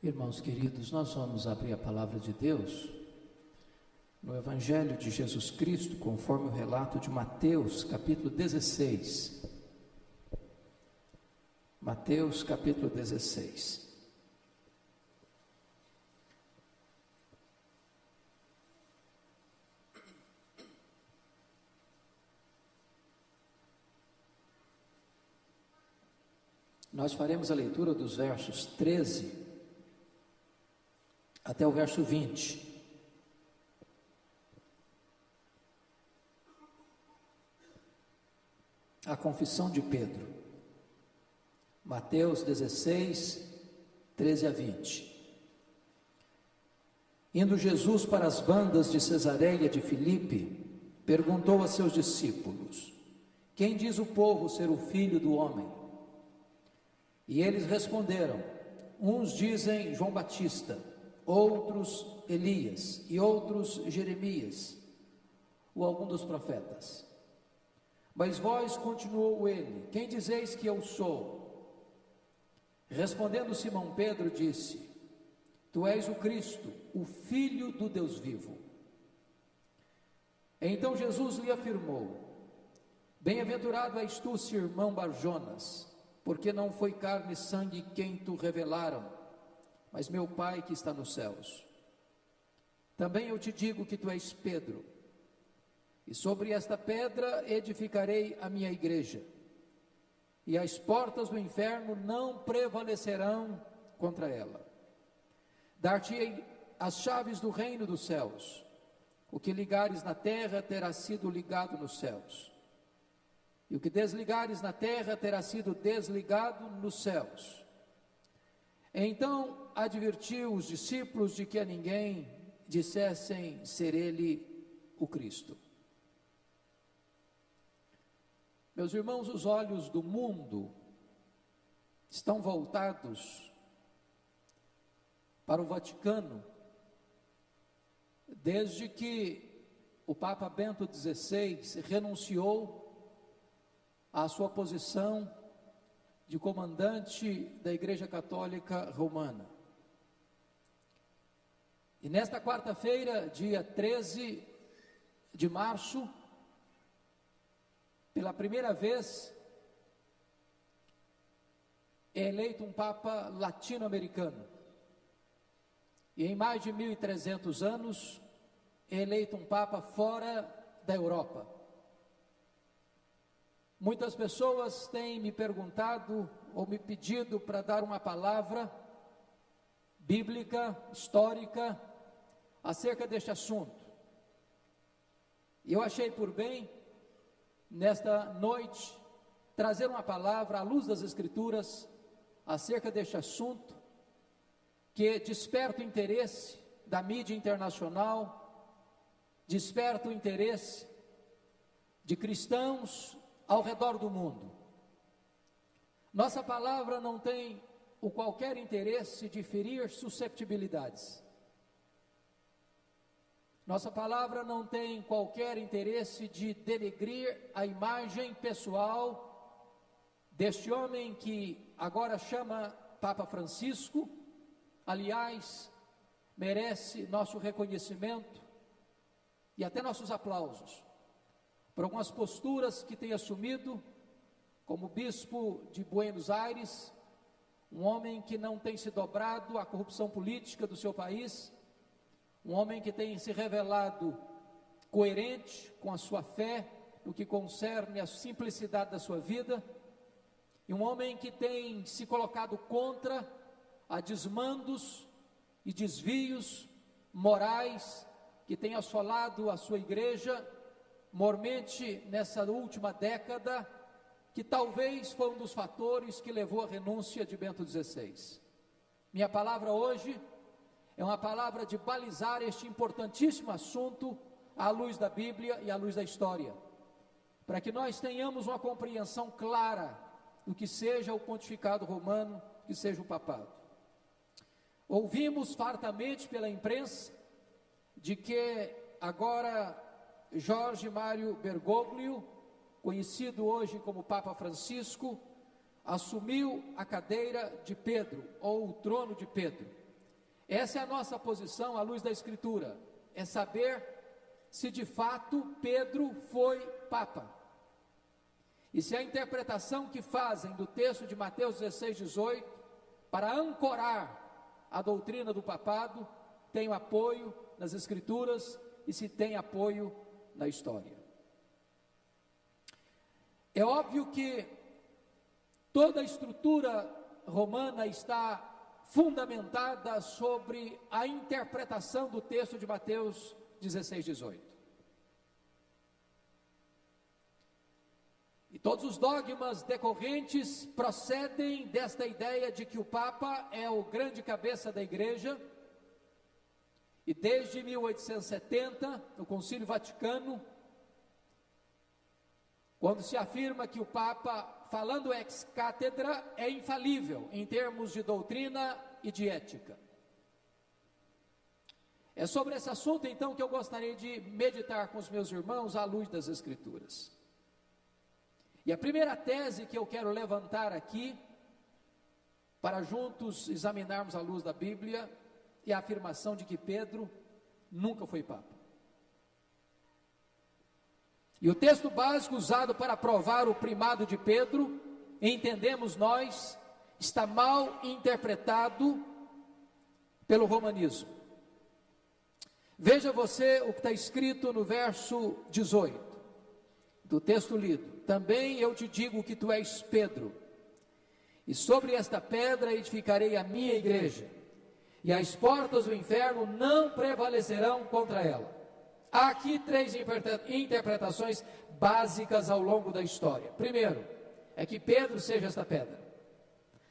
Irmãos queridos, nós vamos abrir a palavra de Deus no Evangelho de Jesus Cristo, conforme o relato de Mateus, capítulo 16. Mateus, capítulo 16. Nós faremos a leitura dos versos 13 até o verso 20. A confissão de Pedro. Mateus 16, 13 a 20. Indo Jesus para as bandas de Cesareia de Filipe, perguntou a seus discípulos: quem diz o povo ser o filho do homem? E eles responderam: uns dizem João Batista, outros Elias, e outros Jeremias, ou algum dos profetas. Mas vós, continuou ele, quem dizeis que eu sou? Respondendo Simão Pedro, disse: tu és o Cristo, o Filho do Deus vivo. Então Jesus lhe afirmou: bem-aventurado és tu, Simão Barjonas, porque não foi carne e sangue quem tu revelaram, mas meu Pai que está nos céus. Também eu te digo que tu és Pedro, e sobre esta pedra edificarei a minha igreja, e as portas do inferno não prevalecerão contra ela. Dar-te-ei as chaves do reino dos céus. O que ligares na terra terá sido ligado nos céus, e o que desligares na terra terá sido desligado nos céus. Então advertiu os discípulos de que a ninguém dissessem ser ele o Cristo. Meus irmãos, os olhos do mundo estão voltados para o Vaticano, desde que o Papa Bento XVI renunciou à sua posição de comandante da Igreja Católica Romana. E nesta quarta-feira, dia 13 de março, pela primeira vez, é eleito um Papa latino-americano. E em mais de 1.300 anos, é eleito um Papa fora da Europa. Muitas pessoas têm me perguntado ou me pedido para dar uma palavra bíblica, histórica, acerca deste assunto. E eu achei por bem, nesta noite, trazer uma palavra à luz das Escrituras acerca deste assunto, que desperta o interesse da mídia internacional, desperta o interesse de cristãos ao redor do mundo. Nossa palavra não tem o qualquer interesse de ferir susceptibilidades. Nossa palavra não tem qualquer interesse de denegrir a imagem pessoal deste homem que agora chama Papa Francisco. Aliás, merece nosso reconhecimento e até nossos aplausos por algumas posturas que tem assumido, como bispo de Buenos Aires, um homem que não tem se dobrado à corrupção política do seu país, um homem que tem se revelado coerente com a sua fé, no que concerne a simplicidade da sua vida, e um homem que tem se colocado contra a desmandos e desvios morais que tem assolado a sua igreja, mormente nessa última década, que talvez foi um dos fatores que levou à renúncia de Bento XVI. Minha palavra hoje é uma palavra de balizar este importantíssimo assunto à luz da Bíblia e à luz da história, para que nós tenhamos uma compreensão clara do que seja o pontificado romano, que seja o papado. Ouvimos fartamente pela imprensa de que agora Jorge Mário Bergoglio, conhecido hoje como Papa Francisco, assumiu a cadeira de Pedro, ou o trono de Pedro. Essa é a nossa posição à luz da Escritura, é saber se de fato Pedro foi Papa. E se a interpretação que fazem do texto de Mateus 16, 18, para ancorar a doutrina do papado, tem apoio nas Escrituras e se tem apoio na história. É óbvio que toda a estrutura romana está fundamentada sobre a interpretação do texto de Mateus 16, 18. E todos os dogmas decorrentes procedem desta ideia de que o Papa é o grande cabeça da Igreja, e desde 1870, no Concílio Vaticano, quando se afirma que o Papa, falando ex cátedra, é infalível em termos de doutrina e de ética. É sobre esse assunto, então, que eu gostaria de meditar com os meus irmãos à luz das Escrituras. E a primeira tese que eu quero levantar aqui, para juntos examinarmos à luz da Bíblia, é a afirmação de que Pedro nunca foi Papa. E o texto básico usado para provar o primado de Pedro, entendemos nós, está mal interpretado pelo romanismo. Veja você o que está escrito no verso 18, do texto lido. Também eu te digo que tu és Pedro, e sobre esta pedra edificarei a minha igreja, e as portas do inferno não prevalecerão contra ela. Há aqui três interpretações básicas ao longo da história. Primeiro, é que Pedro seja esta pedra.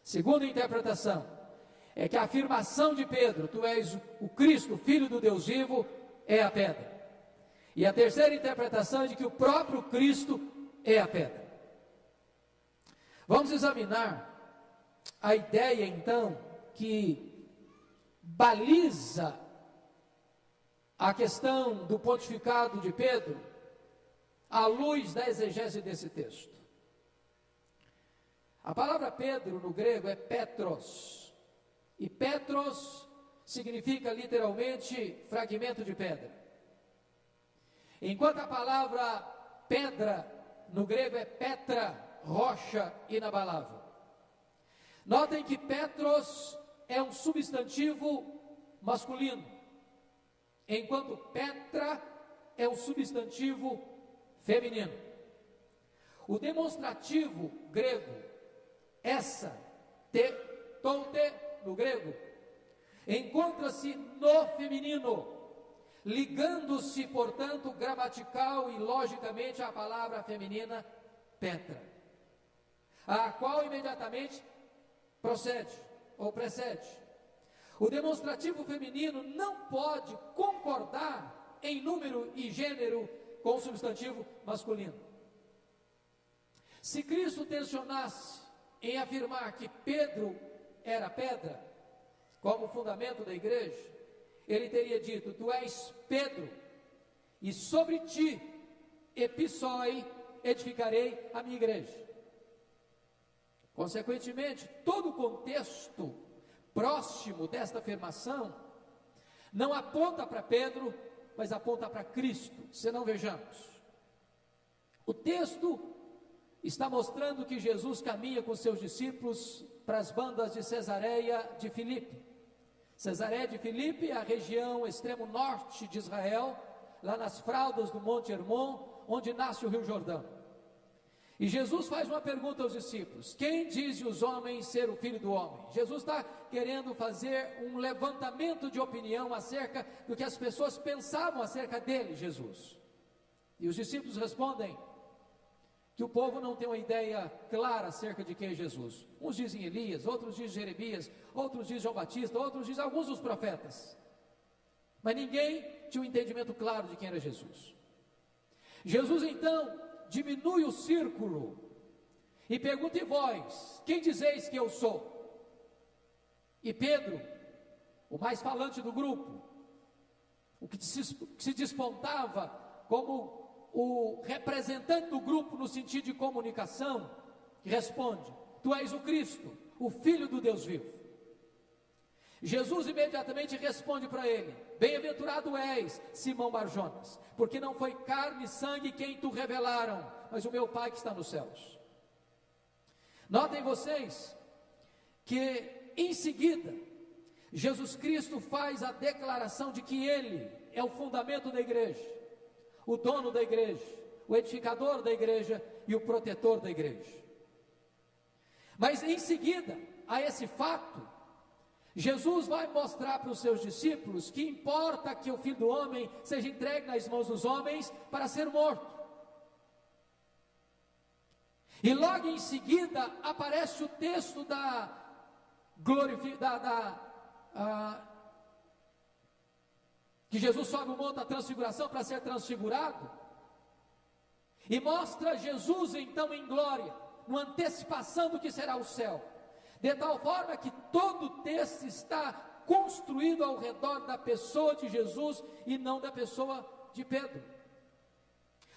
Segunda interpretação, é que a afirmação de Pedro, tu és o Cristo, Filho do Deus vivo, é a pedra. E a terceira interpretação é de que o próprio Cristo é a pedra. Vamos examinar a ideia, então, que baliza a questão do pontificado de Pedro, à luz da exegese desse texto. A palavra Pedro no grego é Petros, e Petros significa literalmente fragmento de pedra. Enquanto a palavra pedra no grego é Petra, rocha inabalável. Notem que Petros é um substantivo masculino, enquanto Petra é um substantivo feminino. O demonstrativo grego, essa, toute, no grego, encontra-se no feminino, ligando-se, portanto, gramatical e logicamente à palavra feminina Petra, a qual imediatamente procede ou precede. O demonstrativo feminino não pode concordar em número e gênero com o substantivo masculino. Se Cristo tensionasse em afirmar que Pedro era pedra, como fundamento da igreja, ele teria dito, tu és Pedro, e sobre ti, epissoi, edificarei a minha igreja. Consequentemente, todo o contexto próximo desta afirmação não aponta para Pedro, mas aponta para Cristo. Se não, vejamos. O texto está mostrando que Jesus caminha com seus discípulos para as bandas de Cesareia de Filipe. Cesareia de Filipe é a região extremo norte de Israel, lá nas fraldas do Monte Hermon, onde nasce o Rio Jordão. E Jesus faz uma pergunta aos discípulos: quem diz os homens ser o Filho do Homem? Jesus está querendo fazer um levantamento de opinião acerca do que as pessoas pensavam acerca dele, Jesus. E os discípulos respondem que o povo não tem uma ideia clara acerca de quem é Jesus. Uns dizem Elias, outros dizem Jeremias, outros dizem João Batista, outros dizem alguns dos profetas. Mas ninguém tinha um entendimento claro de quem era Jesus. Jesus então diminui o círculo e pergunta: e vós, quem dizeis que eu sou? E Pedro, o mais falante do grupo, o que se despontava como o representante do grupo no sentido de comunicação, responde: tu és o Cristo, o Filho do Deus vivo. Jesus imediatamente responde para ele: bem-aventurado és, Simão Barjonas, porque não foi carne e sangue quem tu revelaram, mas o meu Pai que está nos céus. Notem vocês que em seguida Jesus Cristo faz a declaração de que Ele é o fundamento da igreja, o dono da igreja, o edificador da igreja e o protetor da igreja. Mas em seguida a esse fato, Jesus vai mostrar para os seus discípulos que importa que o Filho do Homem seja entregue nas mãos dos homens para ser morto. E logo em seguida aparece o texto que Jesus sobe o monte da transfiguração para ser transfigurado, e mostra Jesus então em glória, numa antecipação do que será o céu, de tal forma que todo o texto está construído ao redor da pessoa de Jesus e não da pessoa de Pedro.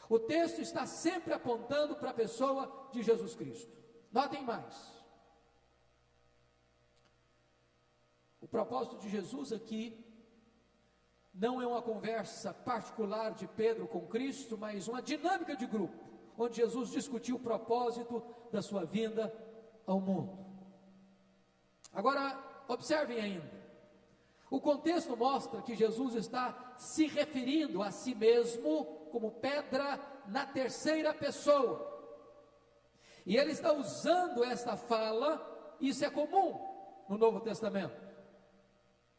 O texto está sempre apontando para a pessoa de Jesus Cristo. Notem mais, o propósito de Jesus aqui não é uma conversa particular de Pedro com Cristo, mas uma dinâmica de grupo, onde Jesus discutiu o propósito da sua vinda ao mundo. Agora, observem ainda, o contexto mostra que Jesus está se referindo a si mesmo como pedra na terceira pessoa, e ele está usando esta fala. Isso é comum no Novo Testamento.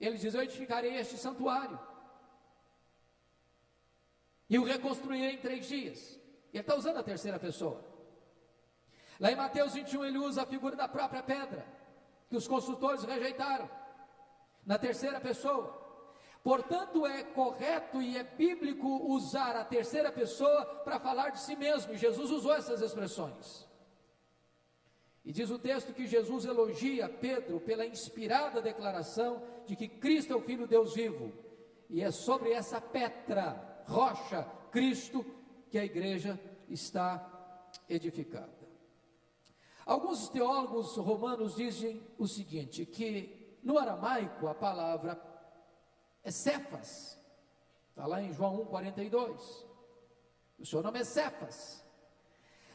Ele diz: eu edificarei este santuário e o reconstruirei em 3 dias. Ele está usando a terceira pessoa. Lá em Mateus 21 ele usa a figura da própria pedra, que os construtores rejeitaram, na terceira pessoa. Portanto, é correto e é bíblico usar a terceira pessoa para falar de si mesmo, e Jesus usou essas expressões. E diz o texto que Jesus elogia Pedro pela inspirada declaração de que Cristo é o Filho de Deus vivo, e é sobre essa pedra, rocha, Cristo, que a igreja está edificada. Alguns teólogos romanos dizem o seguinte, que no aramaico a palavra é Cefas, está lá em João 1,42, o seu nome é Cefas,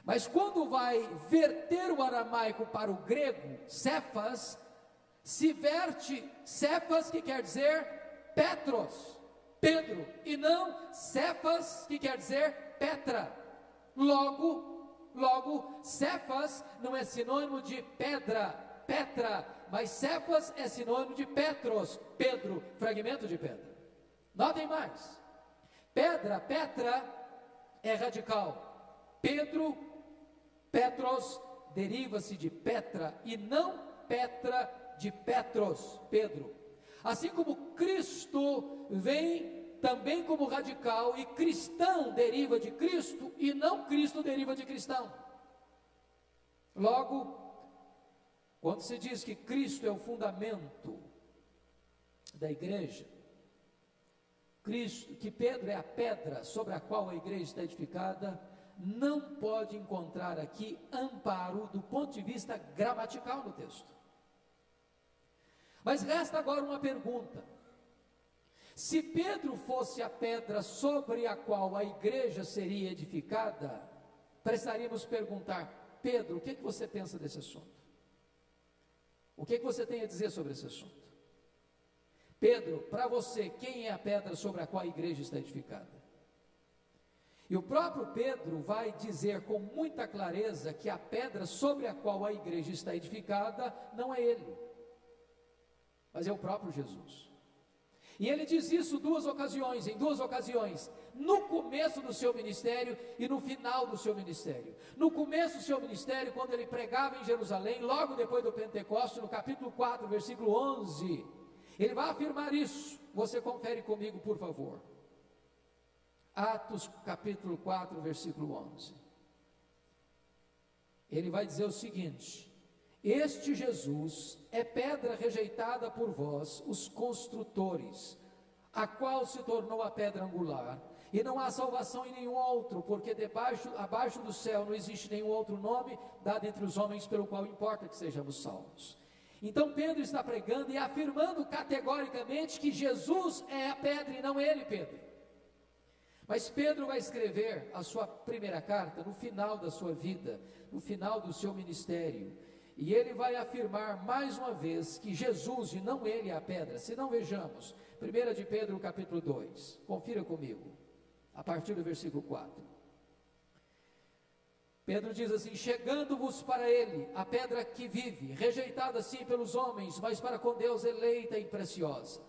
mas quando vai verter o aramaico para o grego, Cefas, se verte Cefas, que quer dizer Petros, Pedro, e não Cefas, que quer dizer Petra. Logo, Cefas não é sinônimo de pedra, Petra, mas Cefas é sinônimo de Petros, Pedro, fragmento de pedra. Notem mais, pedra, Petra é radical, Pedro, Petros, deriva-se de Petra, e não Petra de Petros, Pedro. Assim como Cristo vem também como radical, e cristão deriva de Cristo, e não Cristo deriva de cristão. Logo, quando se diz que Cristo é o fundamento da igreja, que Pedro é a pedra sobre a qual a igreja está edificada, não pode encontrar aqui amparo do ponto de vista gramatical no texto. Mas resta agora uma pergunta: se Pedro fosse a pedra sobre a qual a igreja seria edificada, precisaríamos perguntar: Pedro, o que você pensa desse assunto? O que você tem a dizer sobre esse assunto? Pedro, para você, quem é a pedra sobre a qual a igreja está edificada? E o próprio Pedro vai dizer com muita clareza que a pedra sobre a qual a igreja está edificada não é ele, mas é o próprio Jesus. E ele diz isso em duas ocasiões, no começo do seu ministério e no final do seu ministério. No começo do seu ministério, quando ele pregava em Jerusalém, logo depois do Pentecostes, no capítulo 4, versículo 11, ele vai afirmar isso. Você confere comigo, por favor. Atos capítulo 4, versículo 11. Ele vai dizer o seguinte: este Jesus é pedra rejeitada por vós, os construtores, a qual se tornou a pedra angular, e não há salvação em nenhum outro, porque abaixo do céu não existe nenhum outro nome dado entre os homens pelo qual importa que sejamos salvos. Então Pedro está pregando e afirmando categoricamente que Jesus é a pedra e não ele, Pedro. Mas Pedro vai escrever a sua primeira carta no final da sua vida, no final do seu ministério, e ele vai afirmar mais uma vez que Jesus e não ele é a pedra. Se não, vejamos, 1 de Pedro capítulo 2, confira comigo, a partir do versículo 4. Pedro diz assim: chegando-vos para ele, a pedra que vive, rejeitada sim pelos homens, mas para com Deus eleita e preciosa.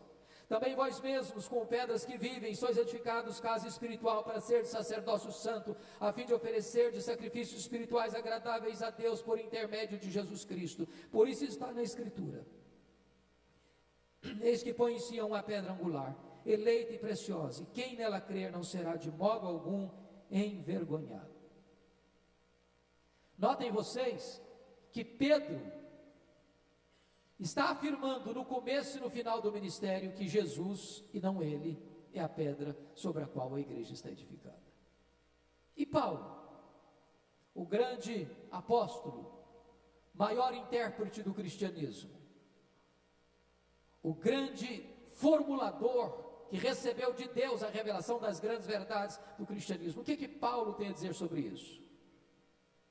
Também vós mesmos, com pedras que vivem, sois edificados casa espiritual para ser de sacerdócio santo, a fim de oferecer de sacrifícios espirituais agradáveis a Deus por intermédio de Jesus Cristo. Por isso está na Escritura: eis que põe em Sião uma pedra angular, eleita e preciosa, e quem nela crer não será de modo algum envergonhado. Notem vocês que Pedro está afirmando no começo e no final do ministério que Jesus, e não ele, é a pedra sobre a qual a igreja está edificada. E Paulo, o grande apóstolo, maior intérprete do cristianismo, o grande formulador que recebeu de Deus a revelação das grandes verdades do cristianismo, o que Paulo tem a dizer sobre isso?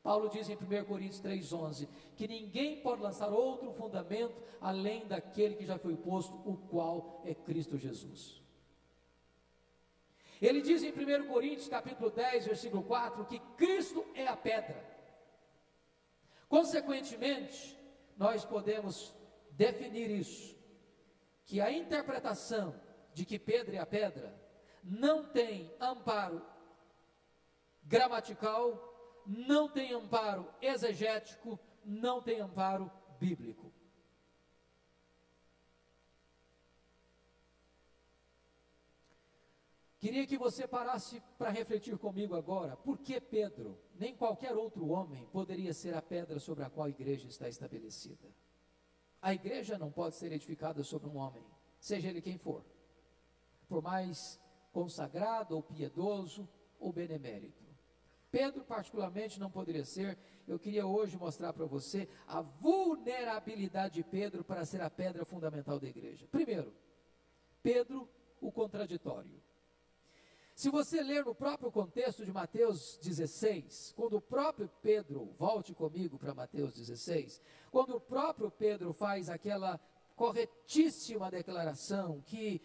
Paulo diz em 1 Coríntios 3,11, que ninguém pode lançar outro fundamento além daquele que já foi posto, o qual é Cristo Jesus. Ele diz em 1 Coríntios capítulo 10, versículo 4, que Cristo é a pedra. Consequentemente, nós podemos definir isso, que a interpretação de que Pedro é a pedra não tem amparo gramatical, não tem amparo exegético, não tem amparo bíblico. Queria que você parasse para refletir comigo agora, por que Pedro, nem qualquer outro homem, poderia ser a pedra sobre a qual a igreja está estabelecida? A igreja não pode ser edificada sobre um homem, seja ele quem for, por mais consagrado ou piedoso ou benemérito. Pedro particularmente não poderia ser. Eu queria hoje mostrar para você a vulnerabilidade de Pedro para ser a pedra fundamental da igreja. Primeiro, Pedro, o contraditório. Se você ler no próprio contexto de Mateus 16, quando o próprio Pedro, volte comigo para Mateus 16, quando o próprio Pedro faz aquela corretíssima declaração que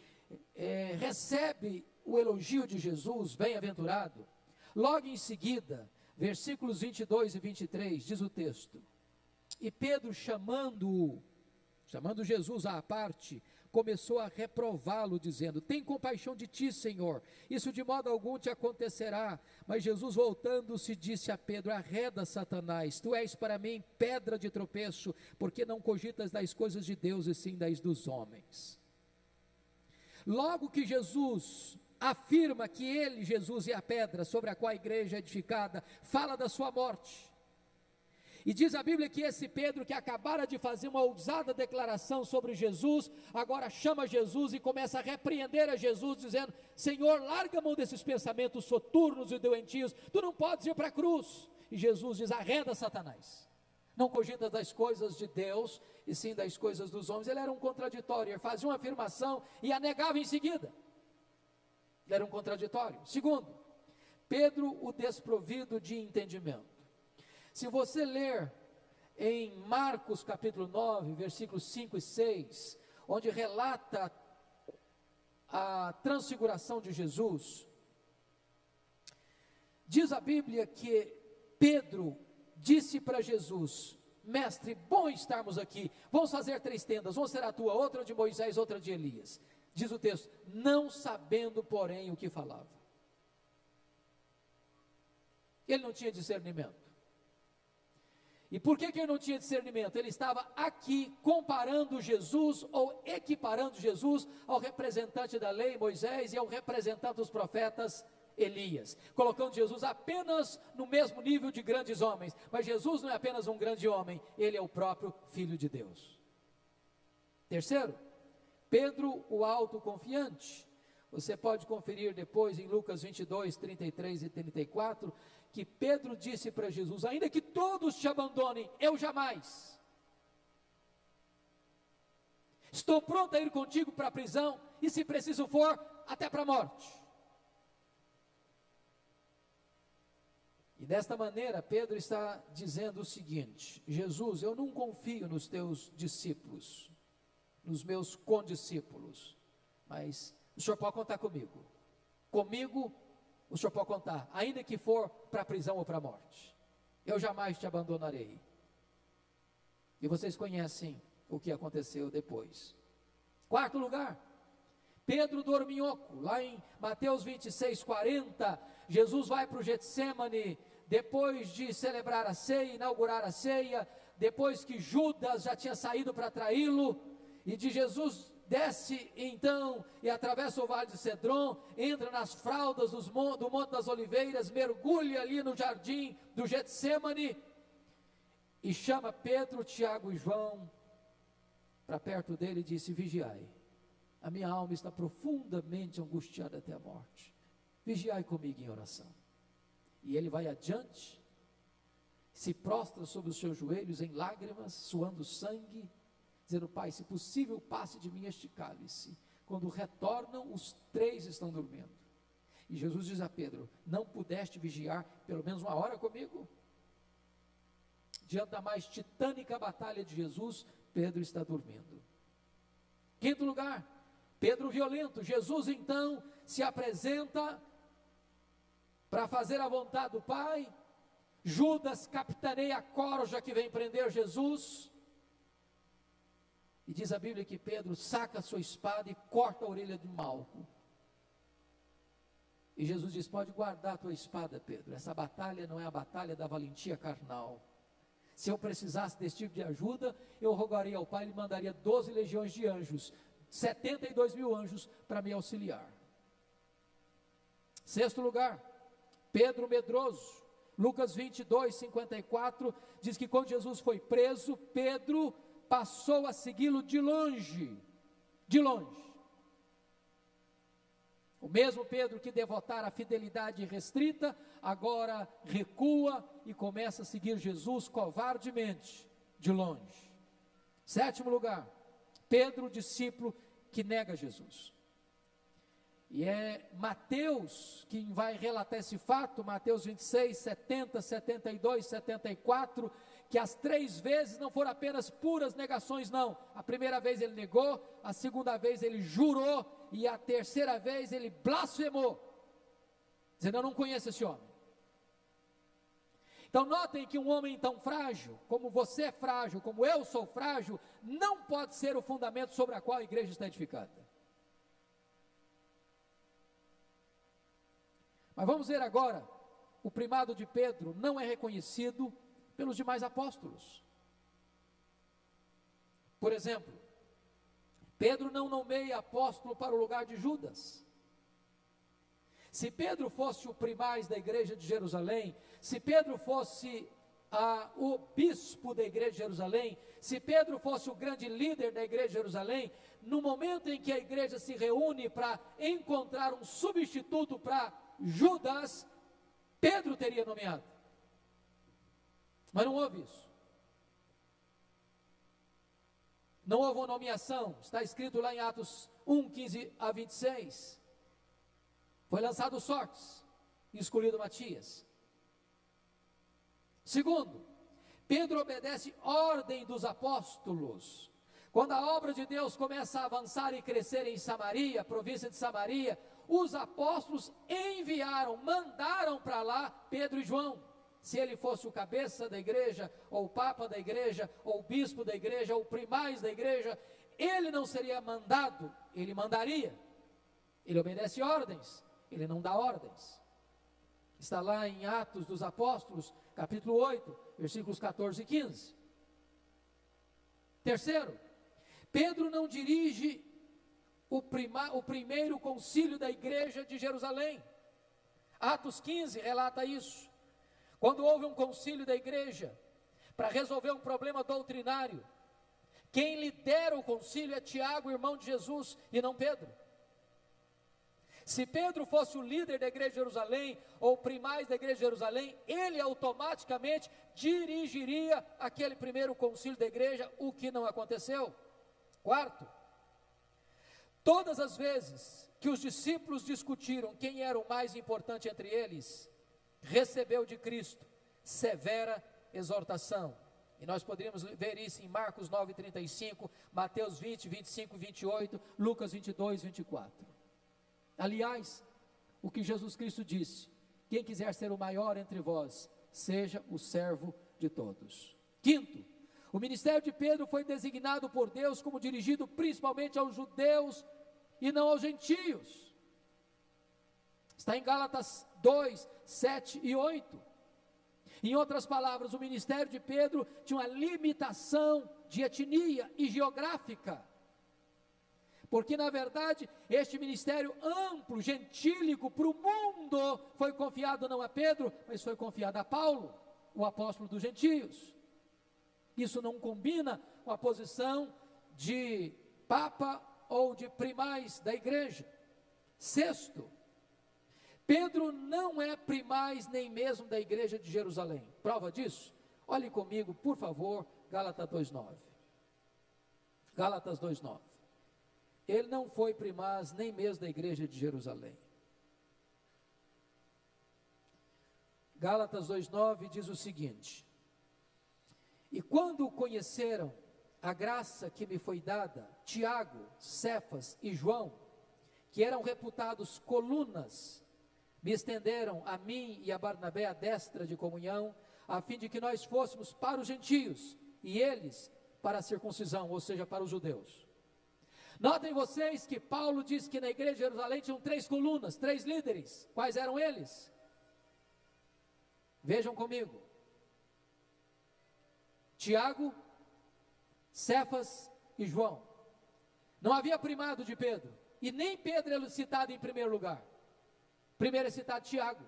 recebe o elogio de Jesus, bem-aventurado, logo em seguida, versículos 22 e 23, diz o texto: e Pedro, chamando Jesus à parte, começou a reprová-lo, dizendo: tem compaixão de ti, Senhor, isso de modo algum te acontecerá. Mas Jesus, voltando-se, disse a Pedro: arreda, Satanás, tu és para mim pedra de tropeço, porque não cogitas das coisas de Deus, e sim das dos homens. Logo que Jesus afirma que ele, Jesus, é a pedra sobre a qual a igreja é edificada, fala da sua morte. E diz a Bíblia que esse Pedro, que acabara de fazer uma ousada declaração sobre Jesus, agora chama Jesus e começa a repreender a Jesus, dizendo: Senhor, larga a mão desses pensamentos soturnos e doentios, tu não podes ir para a cruz. E Jesus diz: arreda, Satanás, não cogitas das coisas de Deus, e sim das coisas dos homens. Ele era um contraditório, ele fazia uma afirmação e a negava em seguida. Ele era um contraditório. Segundo, Pedro, o desprovido de entendimento. Se você ler em Marcos capítulo 9, versículos 5 e 6, onde relata a transfiguração de Jesus, diz a Bíblia que Pedro disse para Jesus: mestre, bom estarmos aqui, vamos fazer 3 tendas, uma será a tua, outra de Moisés, outra de Elias. Diz o texto: não sabendo, porém, o que falava. Ele não tinha discernimento. E por que ele não tinha discernimento? Ele estava aqui comparando Jesus, ou equiparando Jesus ao representante da lei, Moisés, e ao representante dos profetas, Elias, colocando Jesus apenas no mesmo nível de grandes homens. Mas Jesus não é apenas um grande homem, ele é o próprio Filho de Deus. Terceiro, Pedro, o autoconfiante. Você pode conferir depois em Lucas 22, 33 e 34, que Pedro disse para Jesus: ainda que todos te abandonem, eu jamais. Estou pronto a ir contigo para a prisão, e se preciso for, até para a morte. E desta maneira, Pedro está dizendo o seguinte: Jesus, eu não confio nos teus discípulos, nos meus condiscípulos, mas o Senhor pode contar comigo. Comigo, o Senhor pode contar, ainda que for para a prisão ou para a morte. Eu jamais te abandonarei. E vocês conhecem o que aconteceu depois. Quarto lugar, Pedro dorminhoco. Lá em Mateus 26, 40, Jesus vai para o Getsêmani, depois de celebrar a ceia, inaugurar a ceia, depois que Judas já tinha saído para traí-lo, e de Jesus desce então e atravessa o vale de Cedron, entra nas fraldas do Monte das Oliveiras, mergulha ali no jardim do Getsêmani, e chama Pedro, Tiago e João para perto dele e disse: vigiai, a minha alma está profundamente angustiada até a morte, vigiai comigo em oração. E ele vai adiante, se prostra sobre os seus joelhos em lágrimas, suando sangue, dizendo: Pai, se possível, passe de mim este cálice. Quando retornam, os três estão dormindo. E Jesus diz a Pedro: não pudeste vigiar pelo menos uma hora comigo? Diante da mais titânica batalha de Jesus, Pedro está dormindo. Quinto lugar, Pedro violento. Jesus então se apresenta para fazer a vontade do Pai. Judas capitaneia a corja que vem prender Jesus, e diz a Bíblia que Pedro saca a sua espada e corta a orelha de Malco. E Jesus diz: pode guardar a tua espada, Pedro, essa batalha não é a batalha da valentia carnal. Se eu precisasse desse tipo de ajuda, eu rogaria ao Pai, ele mandaria 12 legiões de anjos, 72 mil anjos para me auxiliar. Sexto lugar, Pedro medroso. Lucas 22, 54, diz que quando Jesus foi preso, Pedro passou a segui-lo de longe, de longe. O mesmo Pedro que devotara a fidelidade restrita, agora recua e começa a seguir Jesus covardemente, de longe. Sétimo lugar, Pedro, discípulo que nega Jesus. E é Mateus quem vai relatar esse fato, Mateus 26, 70, 72, 74, que as 3 vezes não foram apenas puras negações, não. A primeira vez ele negou, a segunda vez ele jurou, e a terceira vez ele blasfemou, dizendo: eu não conheço esse homem. Então notem que um homem tão frágil, como você é frágil, como eu sou frágil, não pode ser o fundamento sobre a qual a igreja está edificada. Mas vamos ver agora, o primado de Pedro não é reconhecido pelos demais apóstolos. Por exemplo, Pedro não nomeia apóstolo para o lugar de Judas. Se Pedro fosse o primaz da igreja de Jerusalém, se Pedro fosse o bispo da igreja de Jerusalém, se Pedro fosse o grande líder da igreja de Jerusalém, no momento em que a igreja se reúne para encontrar um substituto para Judas, Pedro teria nomeado. Mas não houve isso. Não houve uma nomeação. Está escrito lá em Atos 1, 15 a 26. Foi lançado sortes e escolhido Matias. Segundo, Pedro obedece ordem dos apóstolos. Quando a obra de Deus começa a avançar e crescer em Samaria, província de Samaria, os apóstolos enviaram, mandaram para lá Pedro e João. Se ele fosse o cabeça da igreja, ou o papa da igreja, ou o bispo da igreja, ou o primaz da igreja, ele não seria mandado, ele mandaria. Ele obedece ordens, ele não dá ordens. Está lá em Atos dos Apóstolos, capítulo 8, versículos 14 e 15. Terceiro, Pedro não dirige o primeiro concílio da igreja de Jerusalém. Atos 15 relata isso. Quando houve um concílio da igreja para resolver um problema doutrinário, quem lidera o concílio é Tiago, irmão de Jesus, e não Pedro. Se Pedro fosse o líder da igreja de Jerusalém, ou o primaz da igreja de Jerusalém, ele automaticamente dirigiria aquele primeiro concílio da igreja, o que não aconteceu. Quarto, Todas as vezes que os discípulos discutiram quem era o mais importante entre eles, recebeu de Cristo severa exortação. E nós poderíamos ver isso em Marcos 9:35, Mateus 20, 25 e 28, Lucas 22, 24. Aliás, o que Jesus Cristo disse: quem quiser ser o maior entre vós, seja o servo de todos. Quinto, o ministério de Pedro foi designado por Deus como dirigido principalmente aos judeus e não aos gentios. Está em Gálatas 2, 7 e 8. Em outras palavras, o ministério de Pedro tinha uma limitação de etnia e geográfica. Porque, na verdade, este ministério amplo, gentílico, para o mundo, foi confiado não a Pedro, mas foi confiado a Paulo, o apóstolo dos gentios. Isso não combina com a posição de papa ou de primaz da igreja. Sexto, Pedro não é primaz nem mesmo da igreja de Jerusalém. Prova disso? Olhe comigo, por favor, Gálatas 2:9. Gálatas 2:9. Ele não foi primaz nem mesmo da igreja de Jerusalém. Gálatas 2:9 diz o seguinte: e quando conheceram a graça que me foi dada, Tiago, Cefas e João, que eram reputados colunas, me estenderam a mim e a Barnabé a destra de comunhão, a fim de que nós fôssemos para os gentios, e eles para a circuncisão, ou seja, para os judeus. Notem vocês que Paulo diz que na igreja de Jerusalém tinham 3 colunas, 3 líderes. Quais eram eles? Vejam comigo: Tiago, Cefas e João. Não havia primado de Pedro, e nem Pedro é citado em primeiro lugar. Primeiro é citado Tiago.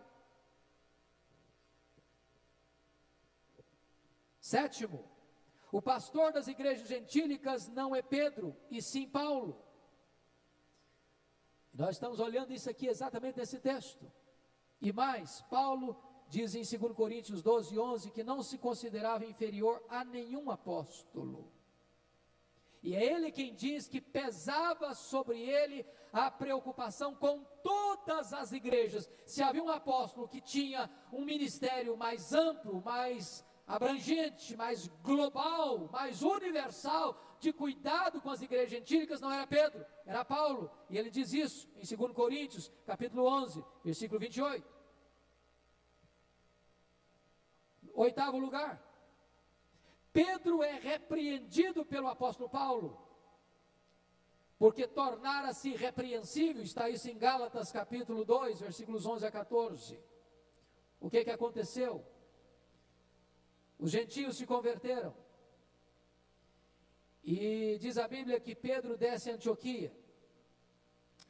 Sétimo, o pastor das igrejas gentílicas não é Pedro, e sim Paulo. Nós estamos olhando isso aqui exatamente nesse texto. E mais, Paulo diz em 2 Coríntios 12:11 que não se considerava inferior a nenhum apóstolo. E é ele quem diz que pesava sobre ele a preocupação com todas as igrejas. Se havia um apóstolo que tinha um ministério mais amplo, mais abrangente, mais global, mais universal, de cuidado com as igrejas gentílicas, não era Pedro, era Paulo. E ele diz isso em 2 Coríntios, capítulo 11, versículo 28. Oitavo lugar, Pedro é repreendido pelo apóstolo Paulo, porque tornara-se irrepreensível. Está isso em Gálatas capítulo 2, versículos 11 a 14. O que aconteceu? Os gentios se converteram, e diz a Bíblia que Pedro desce a Antioquia,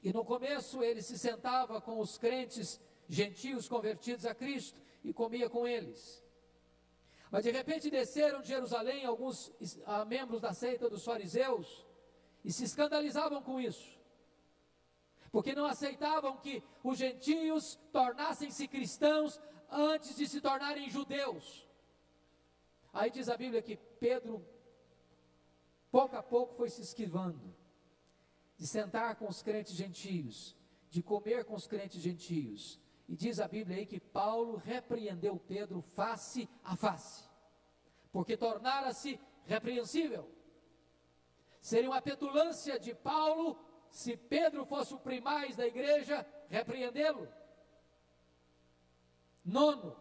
e no começo ele se sentava com os crentes gentios convertidos a Cristo, e comia com eles. Mas de repente desceram de Jerusalém alguns membros da seita dos fariseus, e se escandalizavam com isso, porque não aceitavam que os gentios tornassem-se cristãos antes de se tornarem judeus. Aí diz a Bíblia que Pedro, pouco a pouco, foi se esquivando de sentar com os crentes gentios, de comer com os crentes gentios. E diz a Bíblia aí que Paulo repreendeu Pedro face a face, porque tornara-se repreensível. Seria uma petulância de Paulo, se Pedro fosse o primaz da igreja, repreendê-lo. Nono,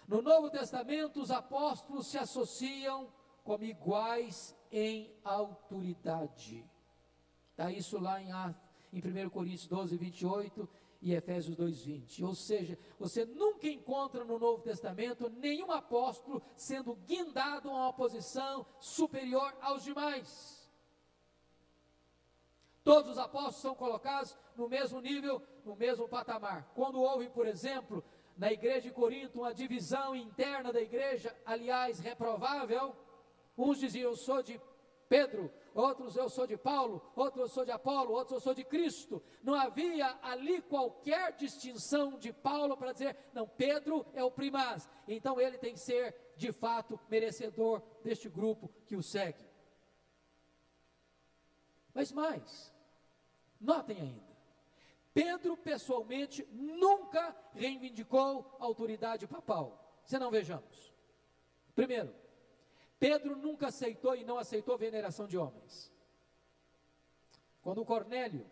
no Novo Testamento os apóstolos se associam como iguais em autoridade. Está isso lá em 1 Coríntios 12, 28 e Efésios 2, 20. Ou seja, você nunca encontra no Novo Testamento nenhum apóstolo sendo guindado a uma posição superior aos demais. Todos os apóstolos são colocados no mesmo nível, no mesmo patamar. Quando houve, por exemplo, na igreja de Corinto, uma divisão interna da igreja, aliás, reprovável, uns diziam: eu sou de Pedro, outros eu sou de Paulo, outros eu sou de Apolo, outros eu sou de Cristo. Não havia ali qualquer distinção de Paulo para dizer, não, Pedro é o primaz, então ele tem que ser de fato merecedor deste grupo que o segue. Mas mais, Notem ainda, Pedro pessoalmente nunca reivindicou a autoridade papal. Se não, vejamos. Primeiro, Pedro nunca aceitou e não aceitou veneração de homens. Quando Cornélio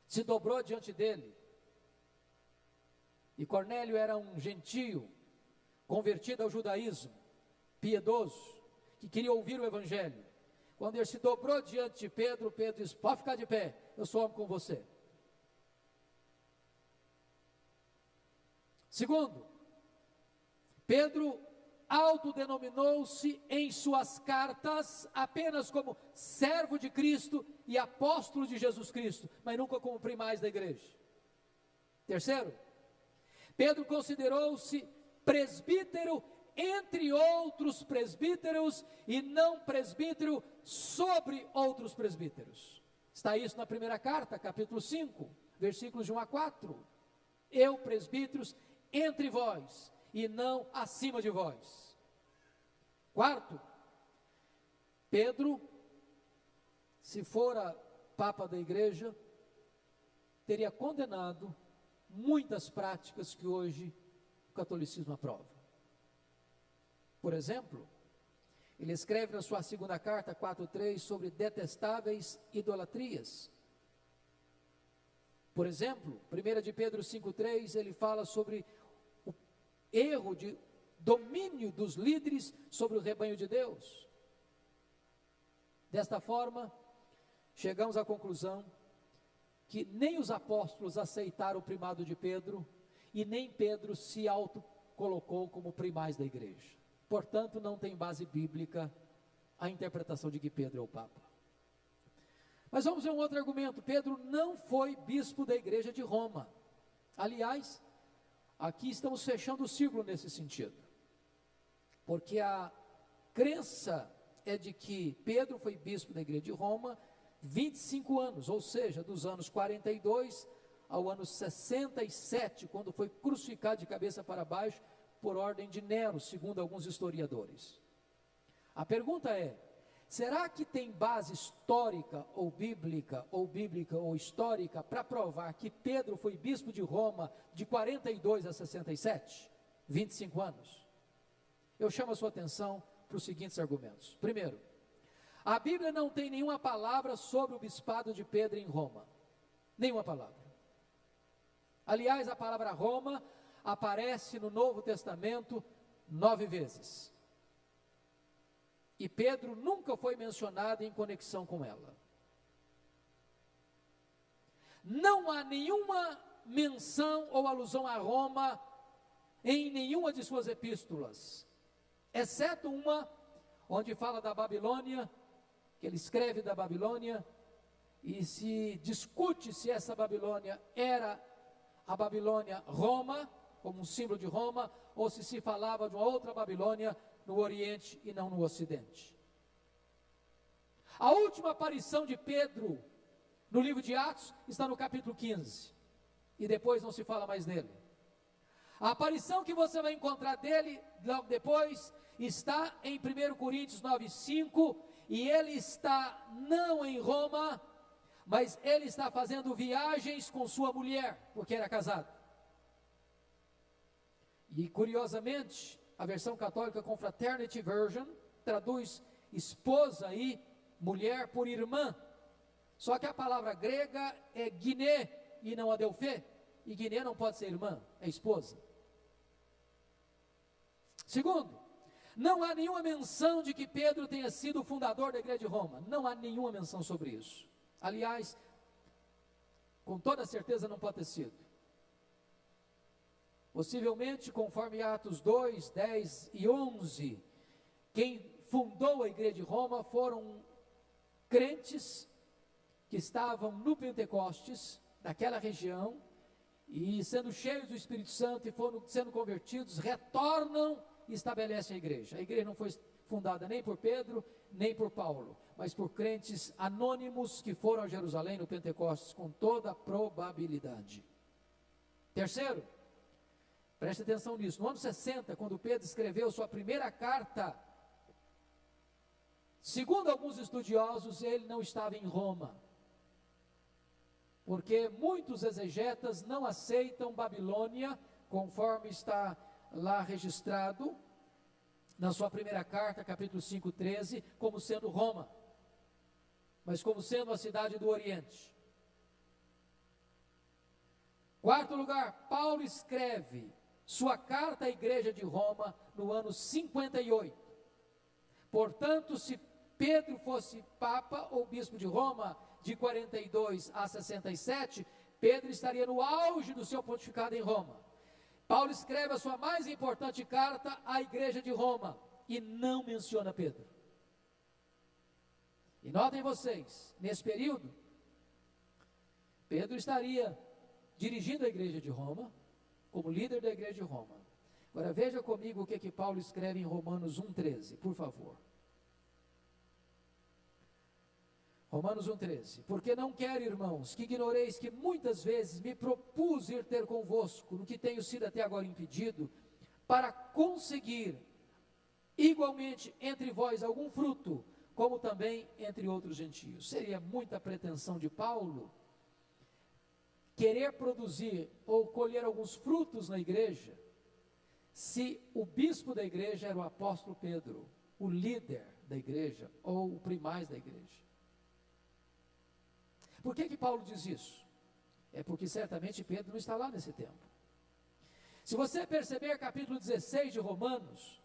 se dobrou diante dele, e Cornélio era um gentio, convertido ao judaísmo, piedoso, que queria ouvir o evangelho. Quando ele se dobrou diante de Pedro, Pedro disse: pode ficar de pé, eu sou homem com você. Segundo, Pedro autodenominou-se em suas cartas apenas como servo de Cristo e apóstolo de Jesus Cristo, mas nunca como primaz da igreja. Terceiro, Pedro considerou-se presbítero entre outros presbíteros e não presbítero sobre outros presbíteros. Está isso na primeira carta, capítulo 5, versículos de 1 a 4. Eu, presbíteros, entre vós e não acima de vós. Quarto, Pedro, se fora papa da igreja, teria condenado muitas práticas que hoje o catolicismo aprova. Por exemplo, ele escreve na sua segunda carta, 4:3, sobre detestáveis idolatrias. Por exemplo, 1 de Pedro 5:3, ele fala sobre o erro de domínio dos líderes sobre o rebanho de Deus. Desta forma, chegamos à conclusão que nem os apóstolos aceitaram o primado de Pedro, e nem Pedro se autocolocou como primaz da igreja. Portanto, não tem base bíblica a interpretação de que Pedro é o Papa. Mas vamos ver um outro argumento. Pedro não foi bispo da igreja de Roma. Aliás, aqui estamos fechando o círculo nesse sentido. Porque a crença é de que Pedro foi bispo da igreja de Roma 25 anos, ou seja, dos anos 42 ao ano 67, quando foi crucificado de cabeça para baixo por ordem de Nero, segundo alguns historiadores. A pergunta é: será que tem base histórica ou bíblica ou histórica para provar que Pedro foi bispo de Roma de 42 a 67? 25 anos. Eu chamo a sua atenção para os seguintes argumentos. Primeiro, a Bíblia não tem nenhuma palavra sobre o bispado de Pedro em Roma. Nenhuma palavra. Aliás, a palavra Roma aparece no Novo Testamento 9 vezes. E Pedro nunca foi mencionado em conexão com ela. Não há nenhuma menção ou alusão a Roma em nenhuma de suas epístolas, exceto uma onde fala da Babilônia, que ele escreve da Babilônia, e se discute se essa Babilônia era a Babilônia Roma, como um símbolo de Roma, ou se falava de uma outra Babilônia no Oriente e não no Ocidente. A última aparição de Pedro no livro de Atos está no capítulo 15, e depois não se fala mais dele. A aparição que você vai encontrar dele logo depois está em 1 Coríntios 9:5, e ele está não em Roma, mas ele está fazendo viagens com sua mulher, porque era casado. E curiosamente, a versão católica Confraternity Version traduz esposa e mulher por irmã. Só que a palavra grega é guiné e não adelphê, e guiné não pode ser irmã, é esposa. Segundo, não há nenhuma menção de que Pedro tenha sido o fundador da igreja de Roma. Não há nenhuma menção sobre isso. Aliás, com toda certeza não pode ter sido. Possivelmente, conforme Atos 2, 10 e 11, quem fundou a igreja de Roma foram crentes que estavam no Pentecostes, naquela região, e sendo cheios do Espírito Santo e foram sendo convertidos, retornam e estabelecem a igreja. A igreja não foi fundada nem por Pedro, nem por Paulo, mas por crentes anônimos que foram a Jerusalém no Pentecostes, com toda a probabilidade. Terceiro, preste atenção nisso, no ano 60, quando Pedro escreveu sua primeira carta, segundo alguns estudiosos, ele não estava em Roma. porque muitos exegetas não aceitam Babilônia, conforme está lá registrado na sua primeira carta, capítulo 5, 13, como sendo Roma, mas como sendo a cidade do Oriente. Quarto lugar, Paulo escreve sua carta à igreja de Roma no ano 58. Portanto, se Pedro fosse papa ou bispo de Roma de 42 a 67, Pedro estaria no auge do seu pontificado em Roma. Paulo escreve a sua mais importante carta à igreja de Roma e não menciona Pedro. E notem vocês, nesse período, Pedro estaria dirigindo a igreja de Roma, como líder da igreja de Roma. Agora veja comigo o que Paulo escreve em Romanos 1,13, por favor. Romanos 1,13. Porque não quero, irmãos, que ignoreis que muitas vezes me propus ir ter convosco, no que tenho sido até agora impedido, para conseguir igualmente entre vós algum fruto, como também entre outros gentios. Seria muita pretensão de Paulo querer produzir ou colher alguns frutos na igreja, se o bispo da igreja era o apóstolo Pedro, o líder da igreja, ou o primaz da igreja. Por que Paulo diz isso? É porque certamente Pedro não está lá nesse tempo. Se você perceber capítulo 16 de Romanos,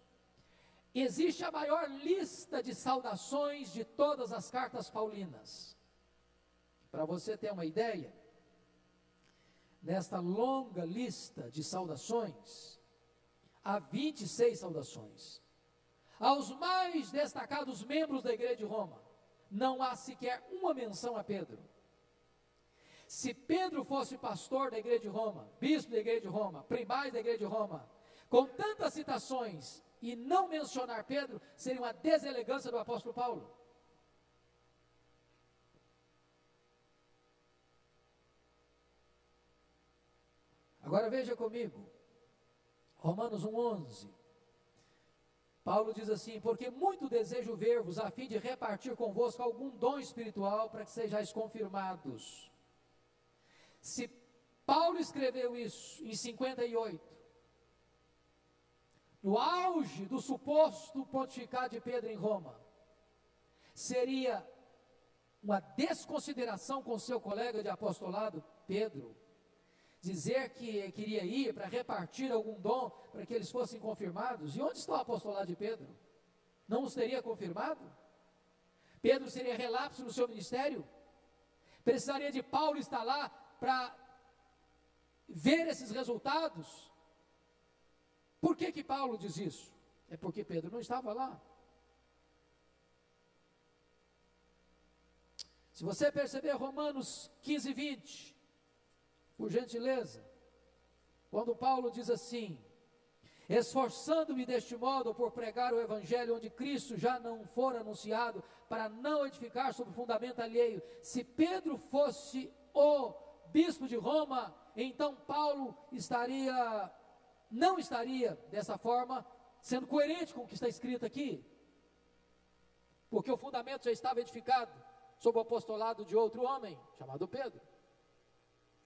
existe a maior lista de saudações de todas as cartas paulinas. Para você ter uma ideia, nesta longa lista de saudações, há 26 saudações. Aos mais destacados membros da igreja de Roma, não há sequer uma menção a Pedro. Se Pedro fosse pastor da igreja de Roma, bispo da igreja de Roma, primaz da igreja de Roma, com tantas citações e não mencionar Pedro, seria uma deselegância do apóstolo Paulo. Agora veja comigo, Romanos 1,11, Paulo diz assim: porque muito desejo ver-vos, a fim de repartir convosco algum dom espiritual, para que sejais confirmados. Se Paulo escreveu isso em 58, no auge do suposto pontificado de Pedro em Roma, seria uma desconsideração com seu colega de apostolado, Pedro, dizer que queria ir para repartir algum dom, para que eles fossem confirmados. E onde está o apostolado de Pedro? Não os teria confirmado? Pedro seria relapso no seu ministério? Precisaria de Paulo estar lá para ver esses resultados? Por que Paulo diz isso? É porque Pedro não estava lá. Se você perceber Romanos 15, 20, por gentileza, quando Paulo diz assim: esforçando-me deste modo por pregar o evangelho onde Cristo já não for anunciado, para não edificar sobre fundamento alheio. Se Pedro fosse o bispo de Roma, então Paulo não estaria dessa forma sendo coerente com o que está escrito aqui, porque o fundamento já estava edificado sob o apostolado de outro homem, chamado Pedro.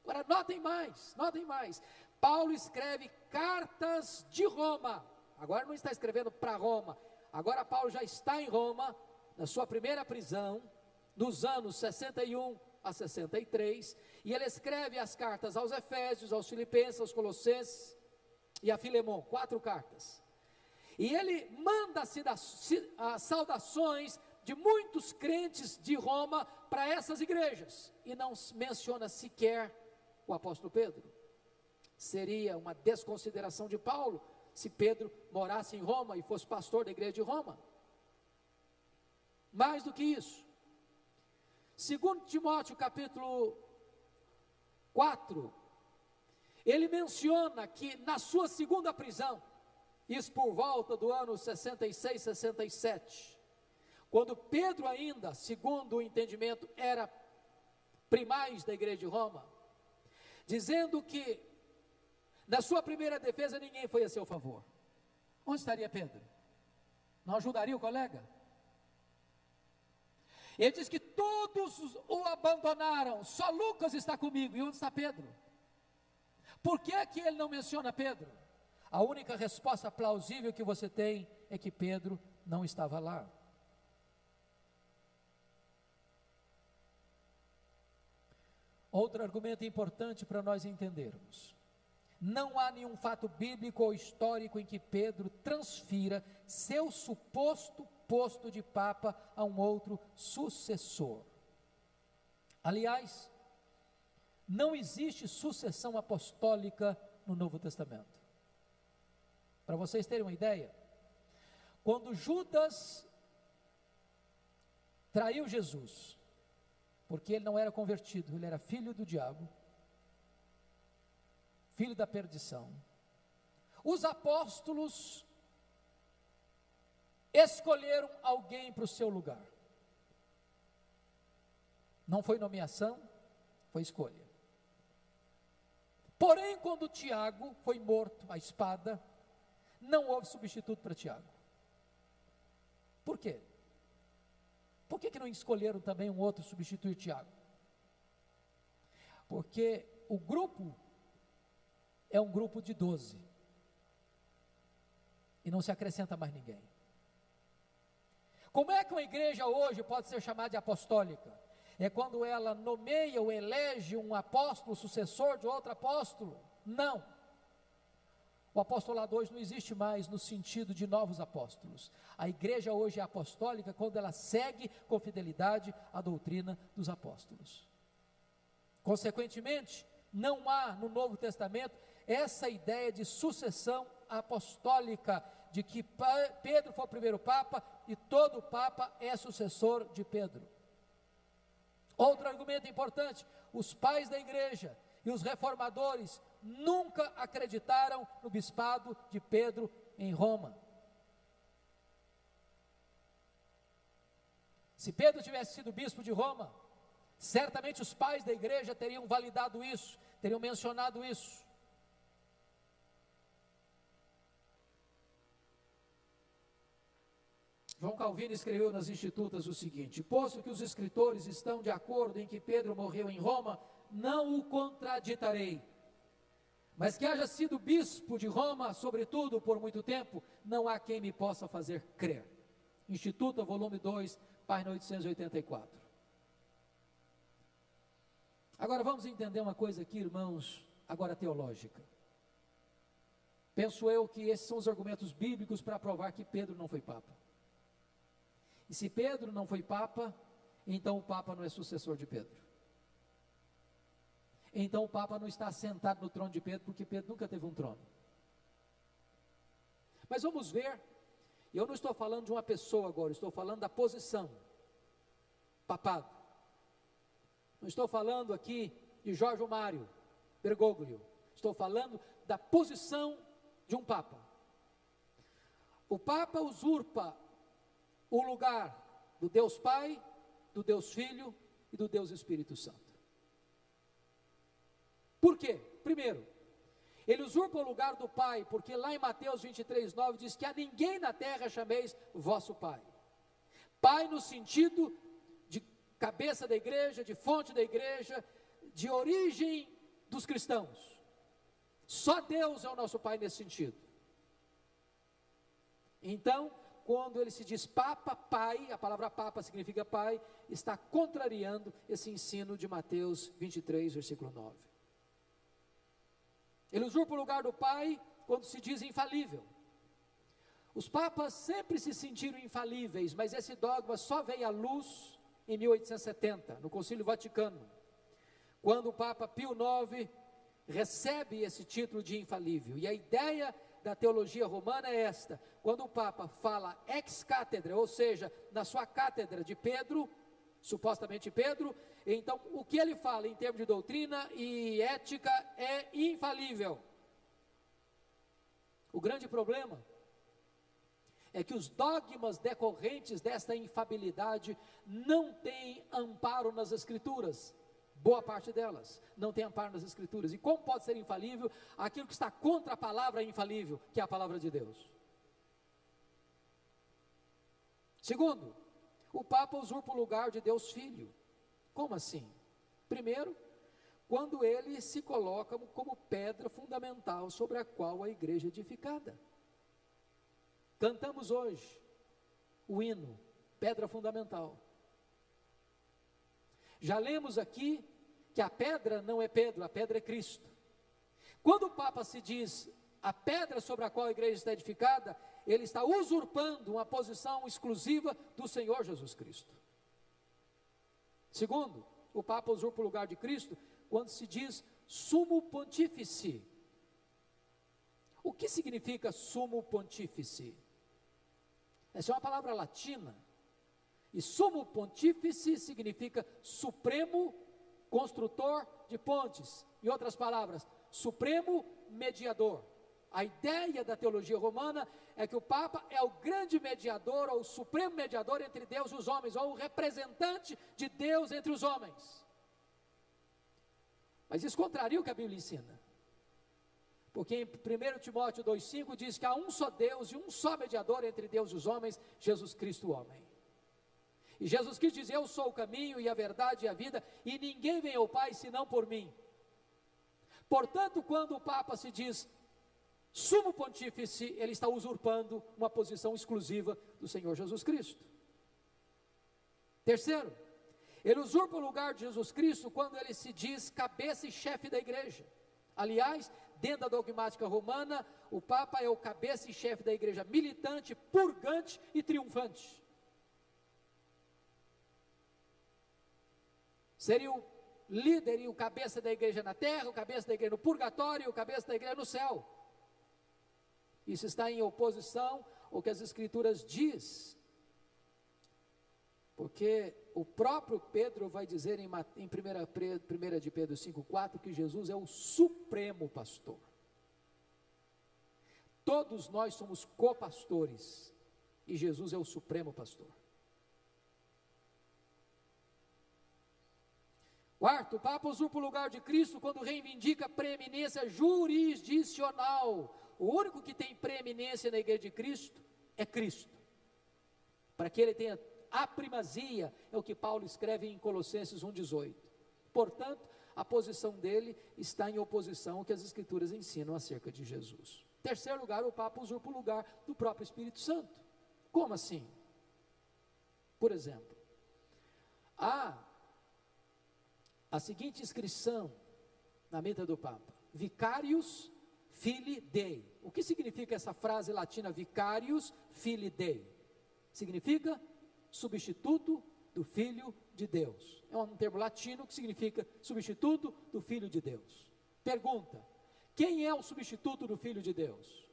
Agora notem mais, Paulo escreve cartas de Roma, agora não está escrevendo para Roma, agora Paulo já está em Roma, na sua primeira prisão, dos anos 61 a 63, e ele escreve as cartas aos Efésios, aos Filipenses, aos Colossenses e a Filemon, 4 cartas, e ele manda saudações de muitos crentes de Roma para essas igrejas, e não menciona sequer o apóstolo Pedro. Seria uma desconsideração de Paulo, se Pedro morasse em Roma e fosse pastor da igreja de Roma. Mais do que isso, 2 Timóteo capítulo 4, ele menciona que na sua segunda prisão, isso por volta do ano 66, 67, quando Pedro ainda, segundo o entendimento, era primaz da igreja de Roma, dizendo que na sua primeira defesa ninguém foi a seu favor. Onde estaria Pedro? Não ajudaria o colega? Ele diz que todos o abandonaram, só Lucas está comigo. E onde está Pedro? Por que que ele não menciona Pedro? A única resposta plausível que você tem é que Pedro não estava lá. Outro argumento importante para nós entendermos: não há nenhum fato bíblico ou histórico em que Pedro transfira seu suposto posto de papa a um outro sucessor. Aliás, não existe sucessão apostólica no Novo Testamento. Para vocês terem uma ideia, quando Judas traiu Jesus, porque ele não era convertido, ele era filho do diabo, filho da perdição, os apóstolos escolheram alguém para o seu lugar. Não foi nomeação, foi escolha. Porém, quando Tiago foi morto à espada, não houve substituto para Tiago. Por quê? Por que não escolheram também um outro substituir Tiago? Porque o grupo é um grupo de 12, e não se acrescenta mais ninguém. Como é que uma igreja hoje pode ser chamada de apostólica? É quando ela nomeia ou elege um apóstolo sucessor de outro apóstolo? Não. O apostolado hoje não existe mais no sentido de novos apóstolos. A igreja hoje é apostólica quando ela segue com fidelidade a doutrina dos apóstolos. Consequentemente, não há no Novo Testamento essa ideia de sucessão apostólica, de que Pedro foi o primeiro papa e todo papa é sucessor de Pedro. Outro argumento importante: os pais da igreja e os reformadores nunca acreditaram no bispado de Pedro em Roma. Se Pedro tivesse sido bispo de Roma, certamente os pais da igreja teriam validado isso, teriam mencionado isso. João Calvino escreveu nas Institutas o seguinte: posto que os escritores estão de acordo em que Pedro morreu em Roma, não o contraditarei. Mas que haja sido bispo de Roma, sobretudo por muito tempo, não há quem me possa fazer crer. Instituta, volume 2, página 884. Agora vamos entender uma coisa aqui, irmãos, agora teológica. Penso eu que esses são os argumentos bíblicos para provar que Pedro não foi papa. E se Pedro não foi papa, então o papa não é sucessor de Pedro. Então o papa não está sentado no trono de Pedro, porque Pedro nunca teve um trono. Mas vamos ver, eu não estou falando de uma pessoa agora, estou falando da posição, papado. Não estou falando aqui de Jorge Mário Bergoglio, estou falando da posição de um papa. O papa usurpa o lugar do Deus Pai, do Deus Filho e do Deus Espírito Santo. Por quê? Primeiro, ele usurpa o lugar do Pai, porque lá em Mateus 23, 9 diz que a ninguém na terra chameis vosso Pai. Pai no sentido de cabeça da igreja, de fonte da igreja, de origem dos cristãos. Só Deus é o nosso Pai nesse sentido. Então, quando ele se diz papa, pai, a palavra papa significa pai, está contrariando esse ensino de Mateus 23, versículo 9. Ele usurpa o lugar do pai quando se diz infalível. Os papas sempre se sentiram infalíveis, mas esse dogma só veio à luz em 1870, no Concílio Vaticano, quando o Papa Pio IX recebe esse título de infalível. E a ideia da teologia romana é esta: quando o Papa fala ex cátedra, ou seja, na sua cátedra de Pedro, supostamente Pedro, então o que ele fala em termos de doutrina e ética é infalível. O grande problema é que os dogmas decorrentes desta infabilidade não têm amparo nas Escrituras. Boa parte delas não tem amparo nas Escrituras. E como pode ser infalível aquilo que está contra a palavra infalível, que é a palavra de Deus? Segundo, o Papa usurpa o lugar de Deus Filho. Como assim? Primeiro, quando ele se coloca como pedra fundamental sobre a qual a igreja é edificada. Cantamos hoje o hino, pedra fundamental. Já lemos aqui que a pedra não é Pedro, a pedra é Cristo. Quando o Papa se diz a pedra sobre a qual a igreja está edificada, ele está usurpando uma posição exclusiva do Senhor Jesus Cristo. Segundo, o Papa usurpa o lugar de Cristo quando se diz sumo pontífice. O que significa sumo pontífice? Essa é uma palavra latina, e sumo pontífice significa supremo construtor de pontes. Em outras palavras, supremo mediador. A ideia da teologia romana é que o Papa é o grande mediador, ou o supremo mediador entre Deus e os homens, ou o representante de Deus entre os homens. Mas isso contraria o que a Bíblia ensina, porque em 1 Timóteo 2,5 diz que há um só Deus e um só mediador entre Deus e os homens, Jesus Cristo o homem. E Jesus Cristo diz: eu sou o caminho e a verdade e a vida, e ninguém vem ao Pai senão por mim. Portanto, quando o Papa se diz sumo pontífice, ele está usurpando uma posição exclusiva do Senhor Jesus Cristo. Terceiro, ele usurpa o lugar de Jesus Cristo quando ele se diz cabeça e chefe da igreja. Aliás, dentro da dogmática romana, o Papa é o cabeça e chefe da igreja militante, purgante e triunfante. Seria o líder e o cabeça da igreja na terra, o cabeça da igreja no purgatório e o cabeça da igreja no céu. Isso está em oposição ao que as Escrituras diz, porque o próprio Pedro vai dizer em 1 de Pedro 5,4 que Jesus é o supremo pastor. Todos nós somos copastores e Jesus é o supremo pastor. Quarto, o Papa usurpa o lugar de Cristo quando reivindica a preeminência jurisdicional. O único que tem preeminência na igreja de Cristo é Cristo. Para que ele tenha a primazia, é o que Paulo escreve em Colossenses 1,18. Portanto, a posição dele está em oposição ao que as Escrituras ensinam acerca de Jesus. Terceiro lugar, o Papa usurpa o lugar do próprio Espírito Santo. Como assim? Por exemplo, há a seguinte inscrição na menta do Papa: Vicarius Filii Dei. O que significa essa frase latina Vicarius Filii Dei? Significa substituto do Filho de Deus. É um termo latino que significa substituto do Filho de Deus. Pergunta: quem é o substituto do Filho de Deus?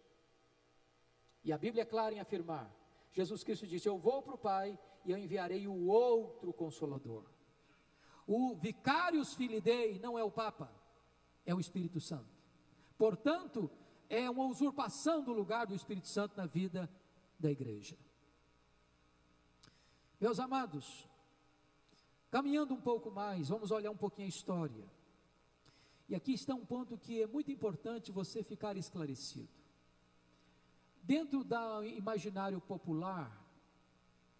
E a Bíblia é clara em afirmar. Jesus Cristo disse: eu vou para o Pai e eu enviarei o outro Consolador. O Vicarius Filii Dei não é o Papa, é o Espírito Santo. Portanto, é uma usurpação do lugar do Espírito Santo na vida da igreja. Meus amados, caminhando um pouco mais, vamos olhar um pouquinho a história. E aqui está um ponto que é muito importante você ficar esclarecido. Dentro do imaginário popular,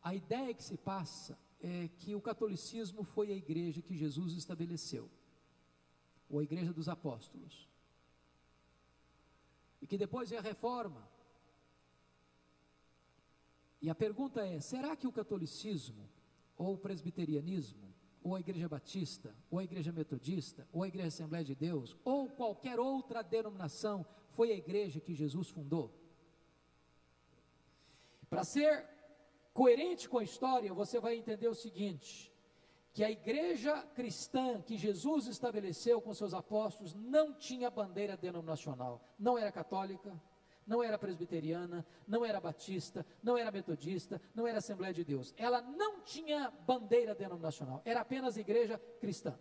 a ideia que se passa é que o catolicismo foi a igreja que Jesus estabeleceu, ou a igreja dos apóstolos, e que depois veio a reforma. E a pergunta é: será que o catolicismo, ou o presbiterianismo, ou a igreja batista, ou a igreja metodista, ou a igreja Assembleia de Deus, ou qualquer outra denominação, foi a igreja que Jesus fundou? Para ser coerente com a história, você vai entender o seguinte: que a igreja cristã que Jesus estabeleceu com seus apóstolos não tinha bandeira denominacional, não era católica, não era presbiteriana, não era batista, não era metodista, não era Assembleia de Deus. Ela não tinha bandeira denominacional, era apenas igreja cristã.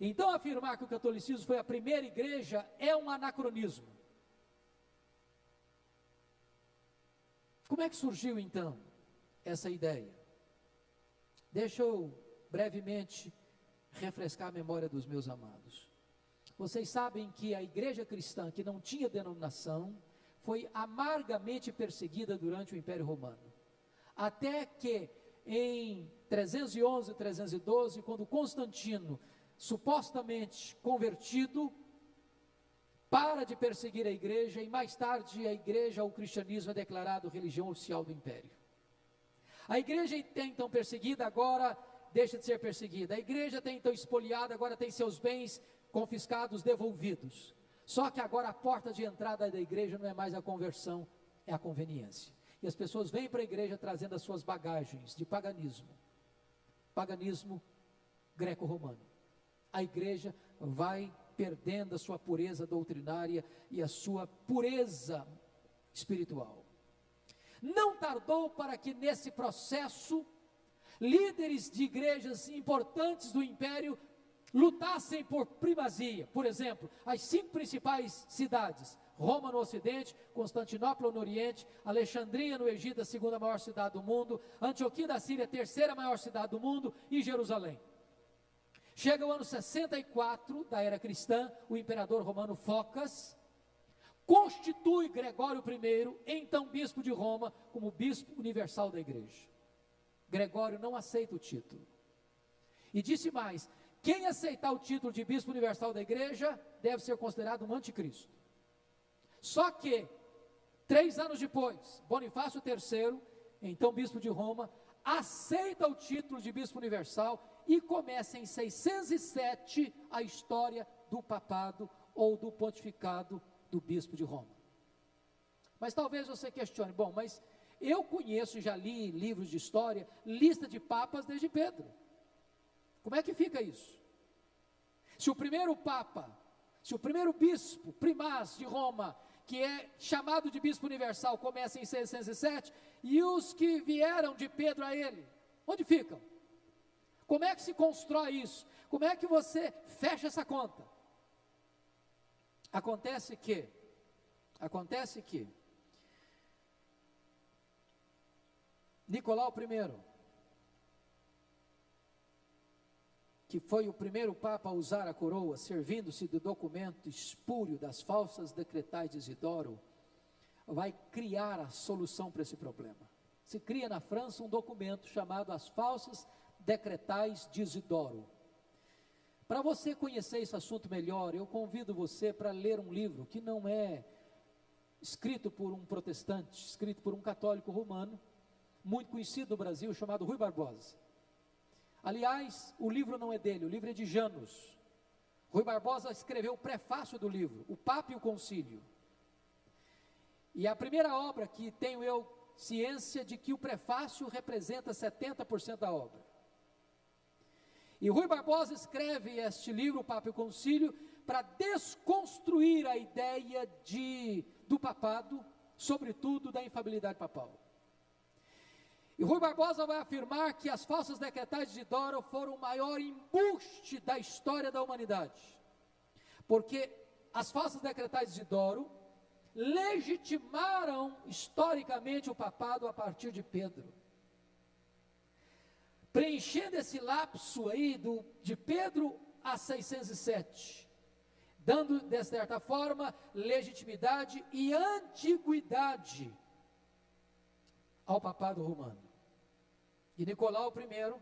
Então, afirmar que o catolicismo foi a primeira igreja é um anacronismo. Como é que surgiu então essa ideia? Deixa eu brevemente refrescar a memória dos meus amados. Vocês sabem que a igreja cristã que não tinha denominação foi amargamente perseguida durante o Império Romano. até que em 311, 312, quando Constantino, supostamente convertido, para de perseguir a igreja, e mais tarde a igreja, o cristianismo é declarado religião oficial do império. A igreja então perseguida, agora deixa de ser perseguida. A igreja até então espoliada, agora tem seus bens confiscados, devolvidos. Só que agora a porta de entrada da igreja não é mais a conversão, é a conveniência. E as pessoas vêm para a igreja trazendo as suas bagagens de paganismo. Paganismo greco-romano. A igreja vai perdendo a sua pureza doutrinária e a sua pureza espiritual. Não tardou para que nesse processo, líderes de igrejas importantes do império lutassem por primazia. Por exemplo, as 5 principais cidades: Roma no ocidente, Constantinopla no oriente, Alexandria no Egito, a 2ª maior cidade do mundo, Antioquia da Síria, a 3ª maior cidade do mundo, e Jerusalém. Chega o ano 64 da era cristã, o imperador romano Focas constitui Gregório I, então bispo de Roma, como bispo universal da igreja. Gregório não aceita o título. E disse mais: quem aceitar o título de bispo universal da igreja deve ser considerado um anticristo. Só que 3 anos depois, Bonifácio III, então bispo de Roma, aceita o título de bispo universal e começa em 607 a história do papado ou do pontificado do bispo de Roma. Mas talvez você questione: bom, mas eu conheço e já li livros de história, lista de papas desde Pedro. Como é que fica isso? Se o primeiro papa, se o primeiro bispo, primaz de Roma, que é chamado de bispo universal, começa em 607, e os que vieram de Pedro a ele, onde ficam? Como é que se constrói isso? Como é que você fecha essa conta? Acontece que Nicolau I, que foi o primeiro papa a usar a coroa, servindo-se do documento espúrio das falsas decretais de Isidoro, vai criar a solução para esse problema. Se cria na França um documento chamado As Falsas Decretais de Isidoro. Para você conhecer esse assunto melhor, eu convido você para ler um livro que não é escrito por um protestante, escrito por um católico romano, muito conhecido no Brasil, chamado Rui Barbosa. Aliás, o livro não é dele, o livro é de Janus. Rui Barbosa escreveu o prefácio do livro, O Papa e o Concílio. E a primeira obra que tenho eu ciência de que o prefácio representa 70% da obra. E Rui Barbosa escreve este livro, O Papa e o Concílio, para desconstruir a ideia do papado, sobretudo da infalibilidade papal. E Rui Barbosa vai afirmar que as falsas decretais de Isidoro foram o maior embuste da história da humanidade, porque as falsas decretais de Isidoro legitimaram historicamente o papado a partir de Pedro, preenchendo esse lapso aí de Pedro a 607, dando de certa forma legitimidade e antiguidade ao papado romano. E Nicolau I,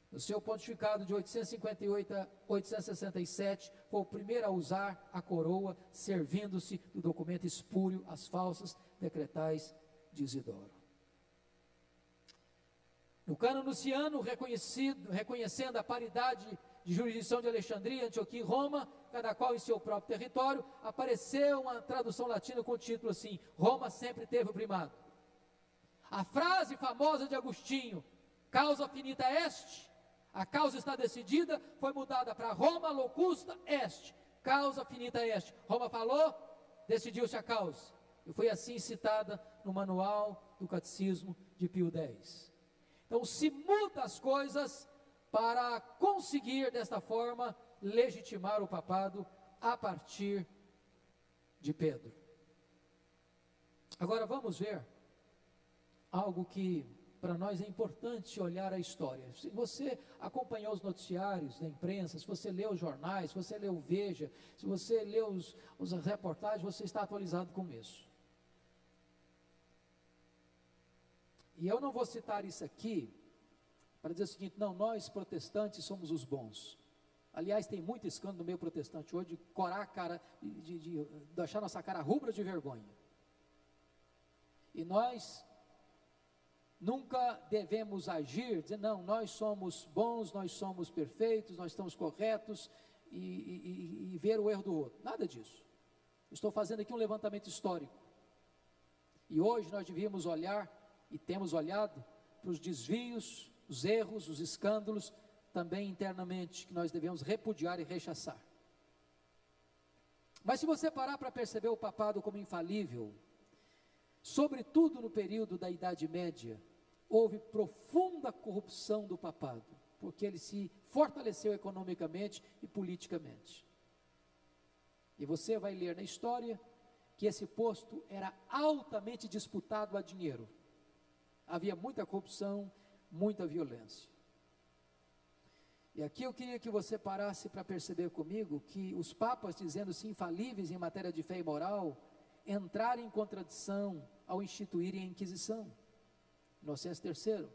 no seu pontificado de 858 a 867, foi o primeiro a usar a coroa, servindo-se do documento espúrio, as falsas decretais de Isidoro. No cânone luciano, reconhecendo a paridade de jurisdição de Alexandria, Antioquia e Roma, cada qual em seu próprio território, apareceu uma tradução latina com o título assim: Roma sempre teve o primado. A frase famosa de Agostinho, causa finita est, a causa está decidida, foi mudada para Roma locusta est, causa finita est. Roma falou, decidiu-se a causa. E foi assim citada no manual do Catecismo de Pio X. Então se muda as coisas para conseguir desta forma legitimar o papado a partir de Pedro. Agora vamos ver algo que para nós é importante olhar a história. Se você acompanhou os noticiários da imprensa, se você leu os jornais, se você leu o Veja, se você leu os reportagens, você está atualizado com isso. E eu não vou citar isso aqui para dizer o seguinte: não, nós protestantes somos os bons. Aliás, tem muito escândalo no meio protestante hoje de corar a cara, de deixar nossa cara rubra de vergonha. E nós nunca devemos agir, dizer, não, nós somos bons, nós somos perfeitos, nós estamos corretos, e ver o erro do outro. Nada disso. Estou fazendo aqui um levantamento histórico. E hoje nós devíamos olhar, e temos olhado, para os desvios, os erros, os escândalos, também internamente, que nós devemos repudiar e rechaçar. Mas se você parar para perceber o papado como infalível, sobretudo no período da Idade Média, houve profunda corrupção do papado, porque ele se fortaleceu economicamente e politicamente. E você vai ler na história que esse posto era altamente disputado a dinheiro. Havia muita corrupção, muita violência. E aqui eu queria que você parasse para perceber comigo que os papas, dizendo-se infalíveis em matéria de fé e moral, entraram em contradição ao instituírem a Inquisição, Inocêncio III,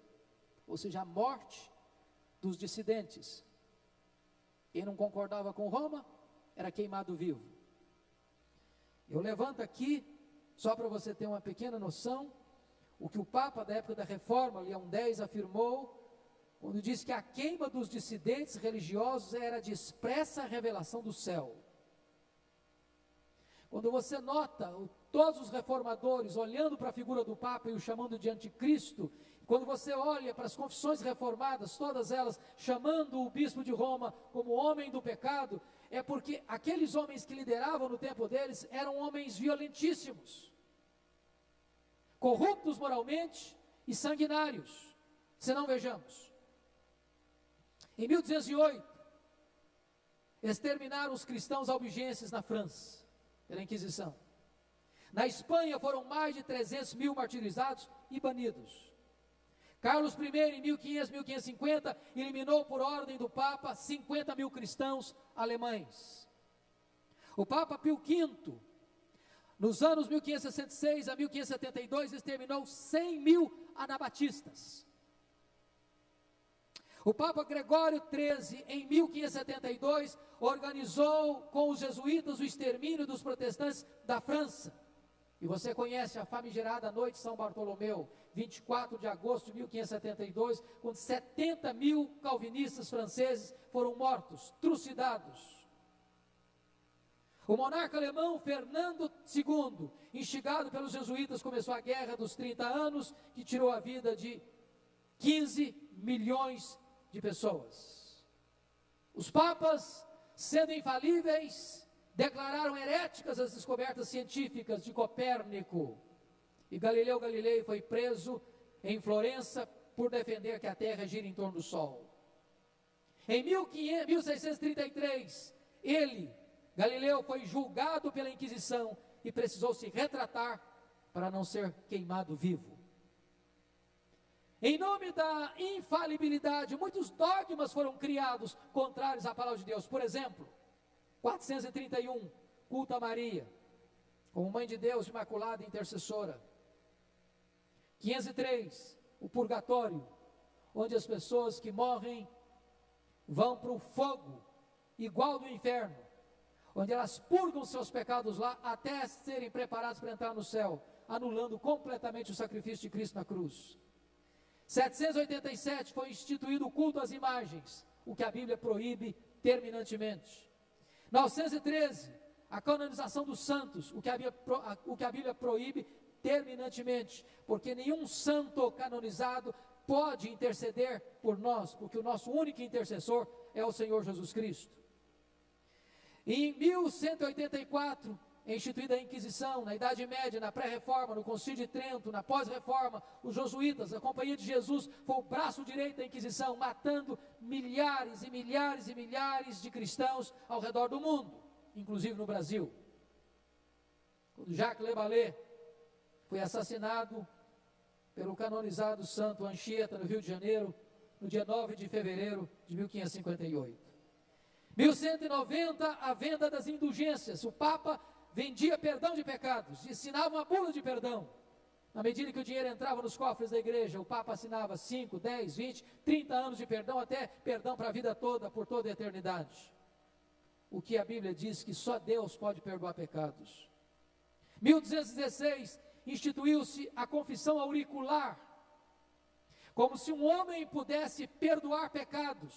ou seja, a morte dos dissidentes. Quem não concordava com Roma, era queimado vivo. Eu levanto aqui, só para você ter uma pequena noção, o que o Papa da época da Reforma, Leão X, afirmou, quando disse que a queima dos dissidentes religiosos era de expressa revelação do céu. Quando você nota todos os reformadores olhando para a figura do Papa e o chamando de anticristo, quando você olha para as confissões reformadas, todas elas chamando o bispo de Roma como homem do pecado, é porque aqueles homens que lideravam no tempo deles eram homens violentíssimos, corruptos moralmente e sanguinários. Se não, vejamos. Em 1208, exterminaram os cristãos albigenses na França, pela Inquisição. Na Espanha foram mais de 300 mil martirizados e banidos. Carlos I, em 1550, eliminou por ordem do Papa 50 mil cristãos alemães. O Papa Pio V, nos anos 1566 a 1572, exterminou 100 mil anabatistas. O Papa Gregório XIII, em 1572, organizou com os jesuítas o extermínio dos protestantes da França. E você conhece a famigerada Noite de São Bartolomeu, 24 de agosto de 1572, quando 70 mil calvinistas franceses foram mortos, trucidados. O monarca alemão Fernando II, instigado pelos jesuítas, começou a Guerra dos 30 Anos, que tirou a vida de 15 milhões de pessoas. Os papas, sendo infalíveis, declararam heréticas as descobertas científicas de Copérnico, e Galileu Galilei foi preso em Florença por defender que a Terra gira em torno do Sol. Em 1633, Galileu, foi julgado pela Inquisição e precisou se retratar para não ser queimado vivo. Em nome da infalibilidade, muitos dogmas foram criados contrários à palavra de Deus. Por exemplo, 431, culto a Maria, como Mãe de Deus, Imaculada e Intercessora. 503, o purgatório, onde as pessoas que morrem vão para o fogo, igual do inferno, onde elas purgam seus pecados lá, até serem preparadas para entrar no céu, anulando completamente o sacrifício de Cristo na cruz. 787, foi instituído o culto às imagens, o que a Bíblia proíbe terminantemente. 913, a canonização dos santos, o que a Bíblia proíbe terminantemente, porque nenhum santo canonizado pode interceder por nós, porque o nosso único intercessor é o Senhor Jesus Cristo. E em 1184, é instituída a Inquisição. Na Idade Média, na pré-reforma, no Concílio de Trento, na pós-reforma, os jesuítas, a Companhia de Jesus, foi o braço direito da Inquisição, matando milhares e milhares e milhares de cristãos ao redor do mundo, inclusive no Brasil. Quando Jacques Le Ballet foi assassinado pelo canonizado santo Anchieta, no Rio de Janeiro, no dia 9 de fevereiro de 1558. 1190, a venda das indulgências. O Papa vendia perdão de pecados, ensinava uma bula de perdão. Na medida que o dinheiro entrava nos cofres da igreja, o Papa assinava 5, 10, 20, 30 anos de perdão, até perdão para a vida toda, por toda a eternidade. O que a Bíblia diz que só Deus pode perdoar pecados. 1216, instituiu-se a confissão auricular, como se um homem pudesse perdoar pecados.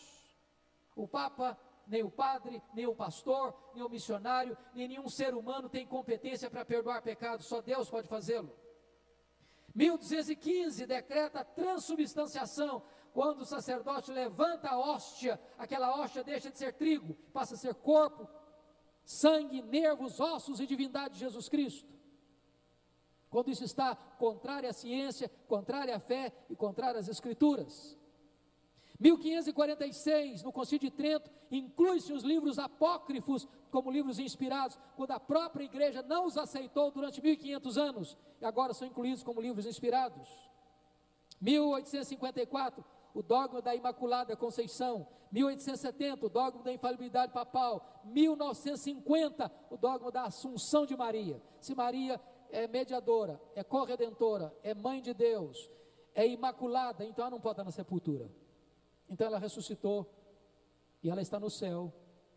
O Papa, nem o padre, nem o pastor, nem o missionário, nem nenhum ser humano tem competência para perdoar pecados, só Deus pode fazê-lo. 1215 decreta a transubstanciação, quando o sacerdote levanta a hóstia, aquela hóstia deixa de ser trigo, passa a ser corpo, sangue, nervos, ossos e divindade de Jesus Cristo. Quando isso está contrário à ciência, contrário à fé e contrário às Escrituras. 1546, no Concílio de Trento, inclui-se os livros apócrifos como livros inspirados, quando a própria igreja não os aceitou durante 1500 anos, e agora são incluídos como livros inspirados. 1854, o dogma da Imaculada Conceição. 1870, o dogma da infalibilidade papal. 1950, o dogma da Assunção de Maria. Se Maria é mediadora, é corredentora, é mãe de Deus, é imaculada, então ela não pode estar na sepultura. Então ela ressuscitou e ela está no céu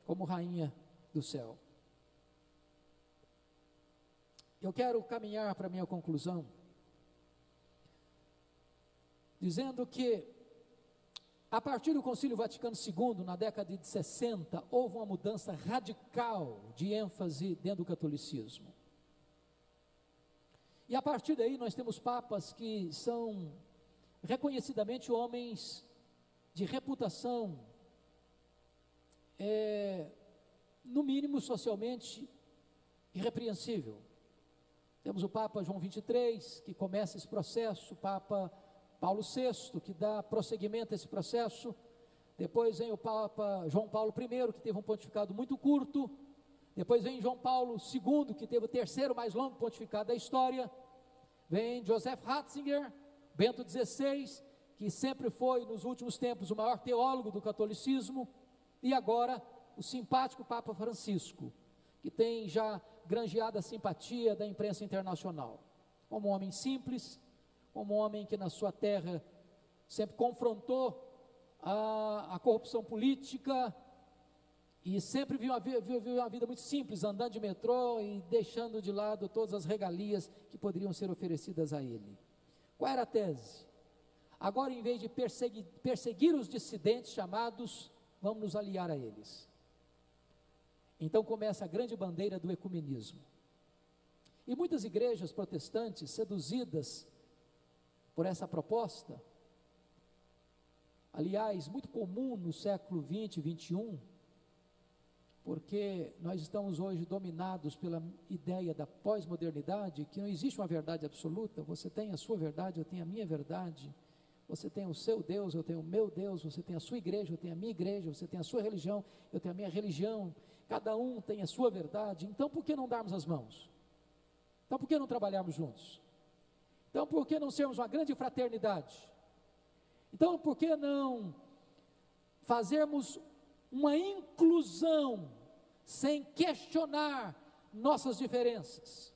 como rainha do céu. Eu quero caminhar para a minha conclusão, dizendo que a partir do Concílio Vaticano II, na década de 60, houve uma mudança radical de ênfase dentro do catolicismo. E a partir daí nós temos papas que são reconhecidamente homens de reputação, no mínimo socialmente irrepreensível. Temos o Papa João XXIII, que começa esse processo, o Papa Paulo VI, que dá prosseguimento a esse processo. Depois vem o Papa João Paulo I, que teve um pontificado muito curto. Depois vem João Paulo II, que teve o terceiro mais longo pontificado da história. Vem Joseph Ratzinger, Bento XVI, que sempre foi, nos últimos tempos, o maior teólogo do catolicismo. E agora, o simpático Papa Francisco, que tem já granjeado a simpatia da imprensa internacional. Como um homem simples, como um homem que na sua terra sempre confrontou a corrupção política, e sempre viu uma vida muito simples, andando de metrô e deixando de lado todas as regalias que poderiam ser oferecidas a ele. Qual era a tese? Agora, em vez de perseguir os dissidentes chamados, vamos nos aliar a eles. Então começa a grande bandeira do ecumenismo. E muitas igrejas protestantes, seduzidas por essa proposta, aliás, muito comum no século 20 e 21, porque nós estamos hoje dominados pela ideia da pós-modernidade, que não existe uma verdade absoluta. Você tem a sua verdade, eu tenho a minha verdade, você tem o seu Deus, eu tenho o meu Deus, você tem a sua igreja, eu tenho a minha igreja, você tem a sua religião, eu tenho a minha religião, cada um tem a sua verdade. Então por que não darmos as mãos? Então por que não trabalharmos juntos? Então por que não sermos uma grande fraternidade? Então por que não fazermos uma inclusão sem questionar nossas diferenças?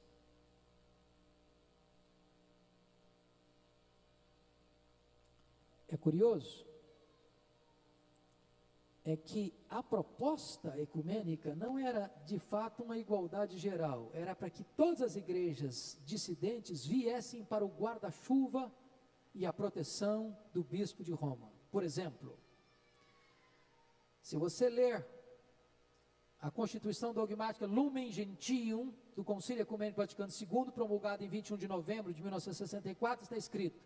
É curioso, é que a proposta ecumênica não era de fato uma igualdade geral, era para que todas as igrejas dissidentes viessem para o guarda-chuva e a proteção do bispo de Roma. Por exemplo, se você ler a Constituição Dogmática Lumen Gentium, do Concílio Ecumênico Vaticano II, promulgada em 21 de novembro de 1964, está escrito: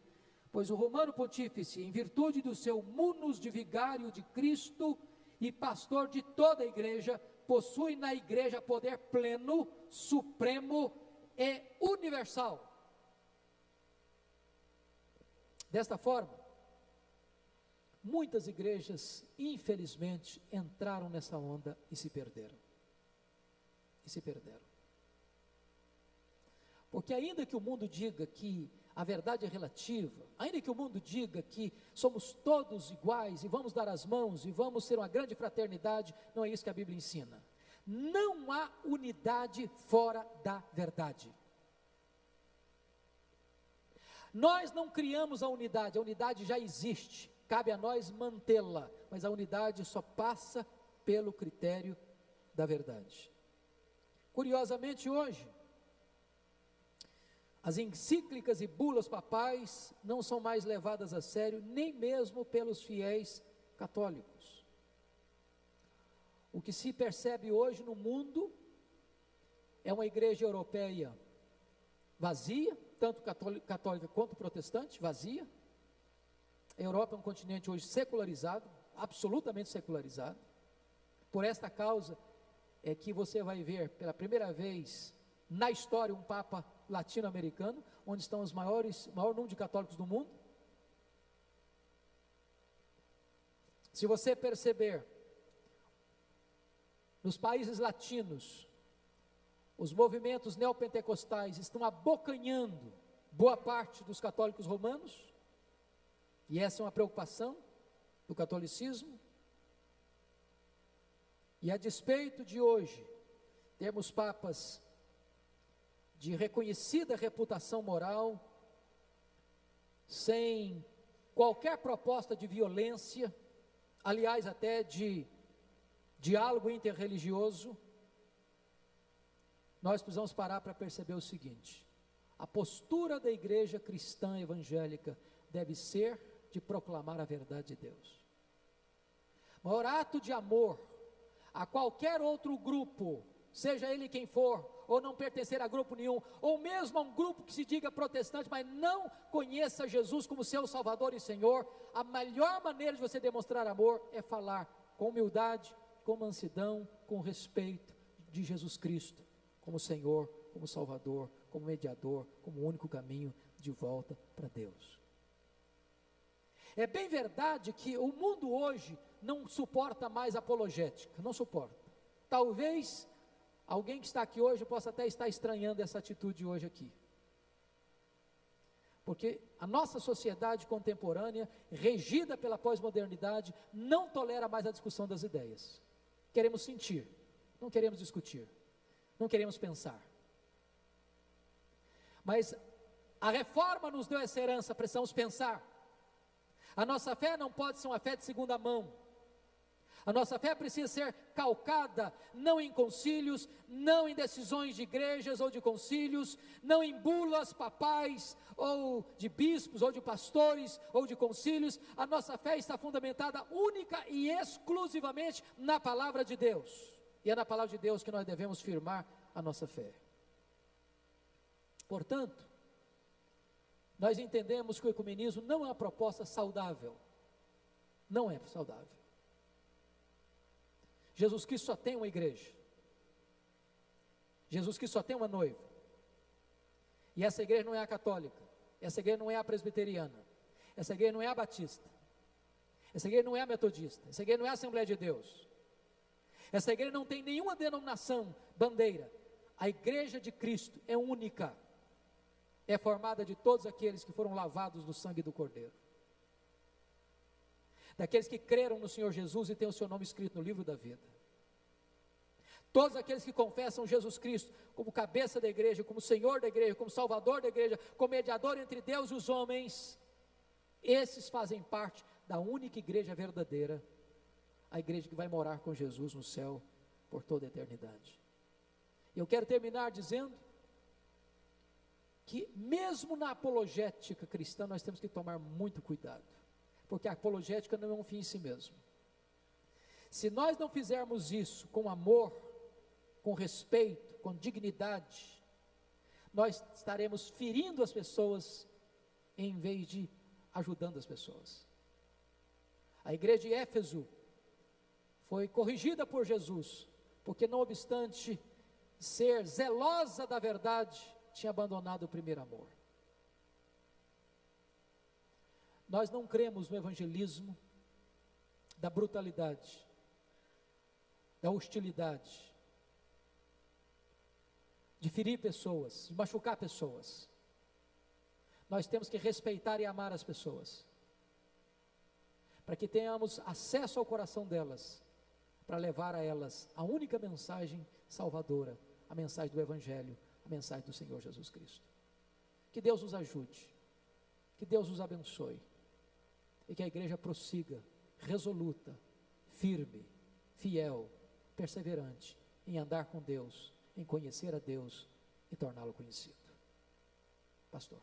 pois o Romano Pontífice, em virtude do seu munus de vigário de Cristo e pastor de toda a igreja, possui na igreja poder pleno, supremo e universal. Desta forma, muitas igrejas, infelizmente, entraram nessa onda e se perderam. Porque ainda que o mundo diga que a verdade é relativa, ainda que o mundo diga que somos todos iguais e vamos dar as mãos e vamos ser uma grande fraternidade, não é isso que a Bíblia ensina. Não há unidade fora da verdade. Nós não criamos a unidade já existe, cabe a nós mantê-la, mas a unidade só passa pelo critério da verdade. Curiosamente hoje, as encíclicas e bulas papais não são mais levadas a sério, nem mesmo pelos fiéis católicos. O que se percebe hoje no mundo é uma igreja europeia vazia, tanto católica quanto protestante, vazia. A Europa é um continente hoje secularizado, absolutamente secularizado. Por esta causa é que você vai ver pela primeira vez na história um Papa latino-americano, onde estão o maior número de católicos do mundo. Se você perceber, nos países latinos, os movimentos neopentecostais estão abocanhando boa parte dos católicos romanos, e essa é uma preocupação do catolicismo. E a despeito de hoje termos papas de reconhecida reputação moral, sem qualquer proposta de violência, aliás até de diálogo interreligioso, nós precisamos parar para perceber o seguinte: a postura da igreja cristã evangélica deve ser de proclamar a verdade de Deus. O maior ato de amor a qualquer outro grupo, seja ele quem for, ou não pertencer a grupo nenhum, ou mesmo a um grupo que se diga protestante, mas não conheça Jesus como seu Salvador e Senhor, a melhor maneira de você demonstrar amor é falar com humildade, com mansidão, com respeito de Jesus Cristo, como Senhor, como Salvador, como mediador, como único caminho de volta para Deus. É bem verdade que o mundo hoje não suporta mais apologética, não suporta. Talvez alguém que está aqui hoje possa até estar estranhando essa atitude hoje aqui. Porque a nossa sociedade contemporânea, regida pela pós-modernidade, não tolera mais a discussão das ideias. Queremos sentir, não queremos discutir, não queremos pensar. Mas a reforma nos deu essa herança, precisamos pensar. A nossa fé não pode ser uma fé de segunda mão. A nossa fé precisa ser calcada, não em concílios, não em decisões de igrejas ou de concílios, não em bulas papais, ou de bispos, ou de pastores, ou de concílios. A nossa fé está fundamentada única e exclusivamente na palavra de Deus. E é na palavra de Deus que nós devemos firmar a nossa fé. Portanto, nós entendemos que o ecumenismo não é uma proposta saudável. Não é saudável. Jesus Cristo só tem uma igreja. Jesus Cristo só tem uma noiva. E essa igreja não é a católica. Essa igreja não é a presbiteriana. Essa igreja não é a batista. Essa igreja não é a metodista. Essa igreja não é a Assembleia de Deus. Essa igreja não tem nenhuma denominação, bandeira. A igreja de Cristo é única. É formada de todos aqueles que foram lavados no sangue do Cordeiro. Daqueles que creram no Senhor Jesus e têm o seu nome escrito no livro da vida. Todos aqueles que confessam Jesus Cristo como cabeça da igreja, como Senhor da igreja, como Salvador da igreja, como mediador entre Deus e os homens, esses fazem parte da única igreja verdadeira, a igreja que vai morar com Jesus no céu por toda a eternidade. E eu quero terminar dizendo que mesmo na apologética cristã nós temos que tomar muito cuidado, porque a apologética não é um fim em si mesmo. Se nós não fizermos isso com amor, com respeito, com dignidade, nós estaremos ferindo as pessoas em vez de ajudando as pessoas. A igreja de Éfeso foi corrigida por Jesus, porque não obstante ser zelosa da verdade, tinha abandonado o primeiro amor. Nós não cremos no evangelismo da brutalidade, da hostilidade, de ferir pessoas, de machucar pessoas. Nós temos que respeitar e amar as pessoas, para que tenhamos acesso ao coração delas, para levar a elas a única mensagem salvadora, a mensagem do Evangelho, a mensagem do Senhor Jesus Cristo. Que Deus nos ajude Que Deus os abençoe e que a igreja prossiga, resoluta, firme, fiel, perseverante em andar com Deus, em conhecer a Deus e torná-lo conhecido. Pastor.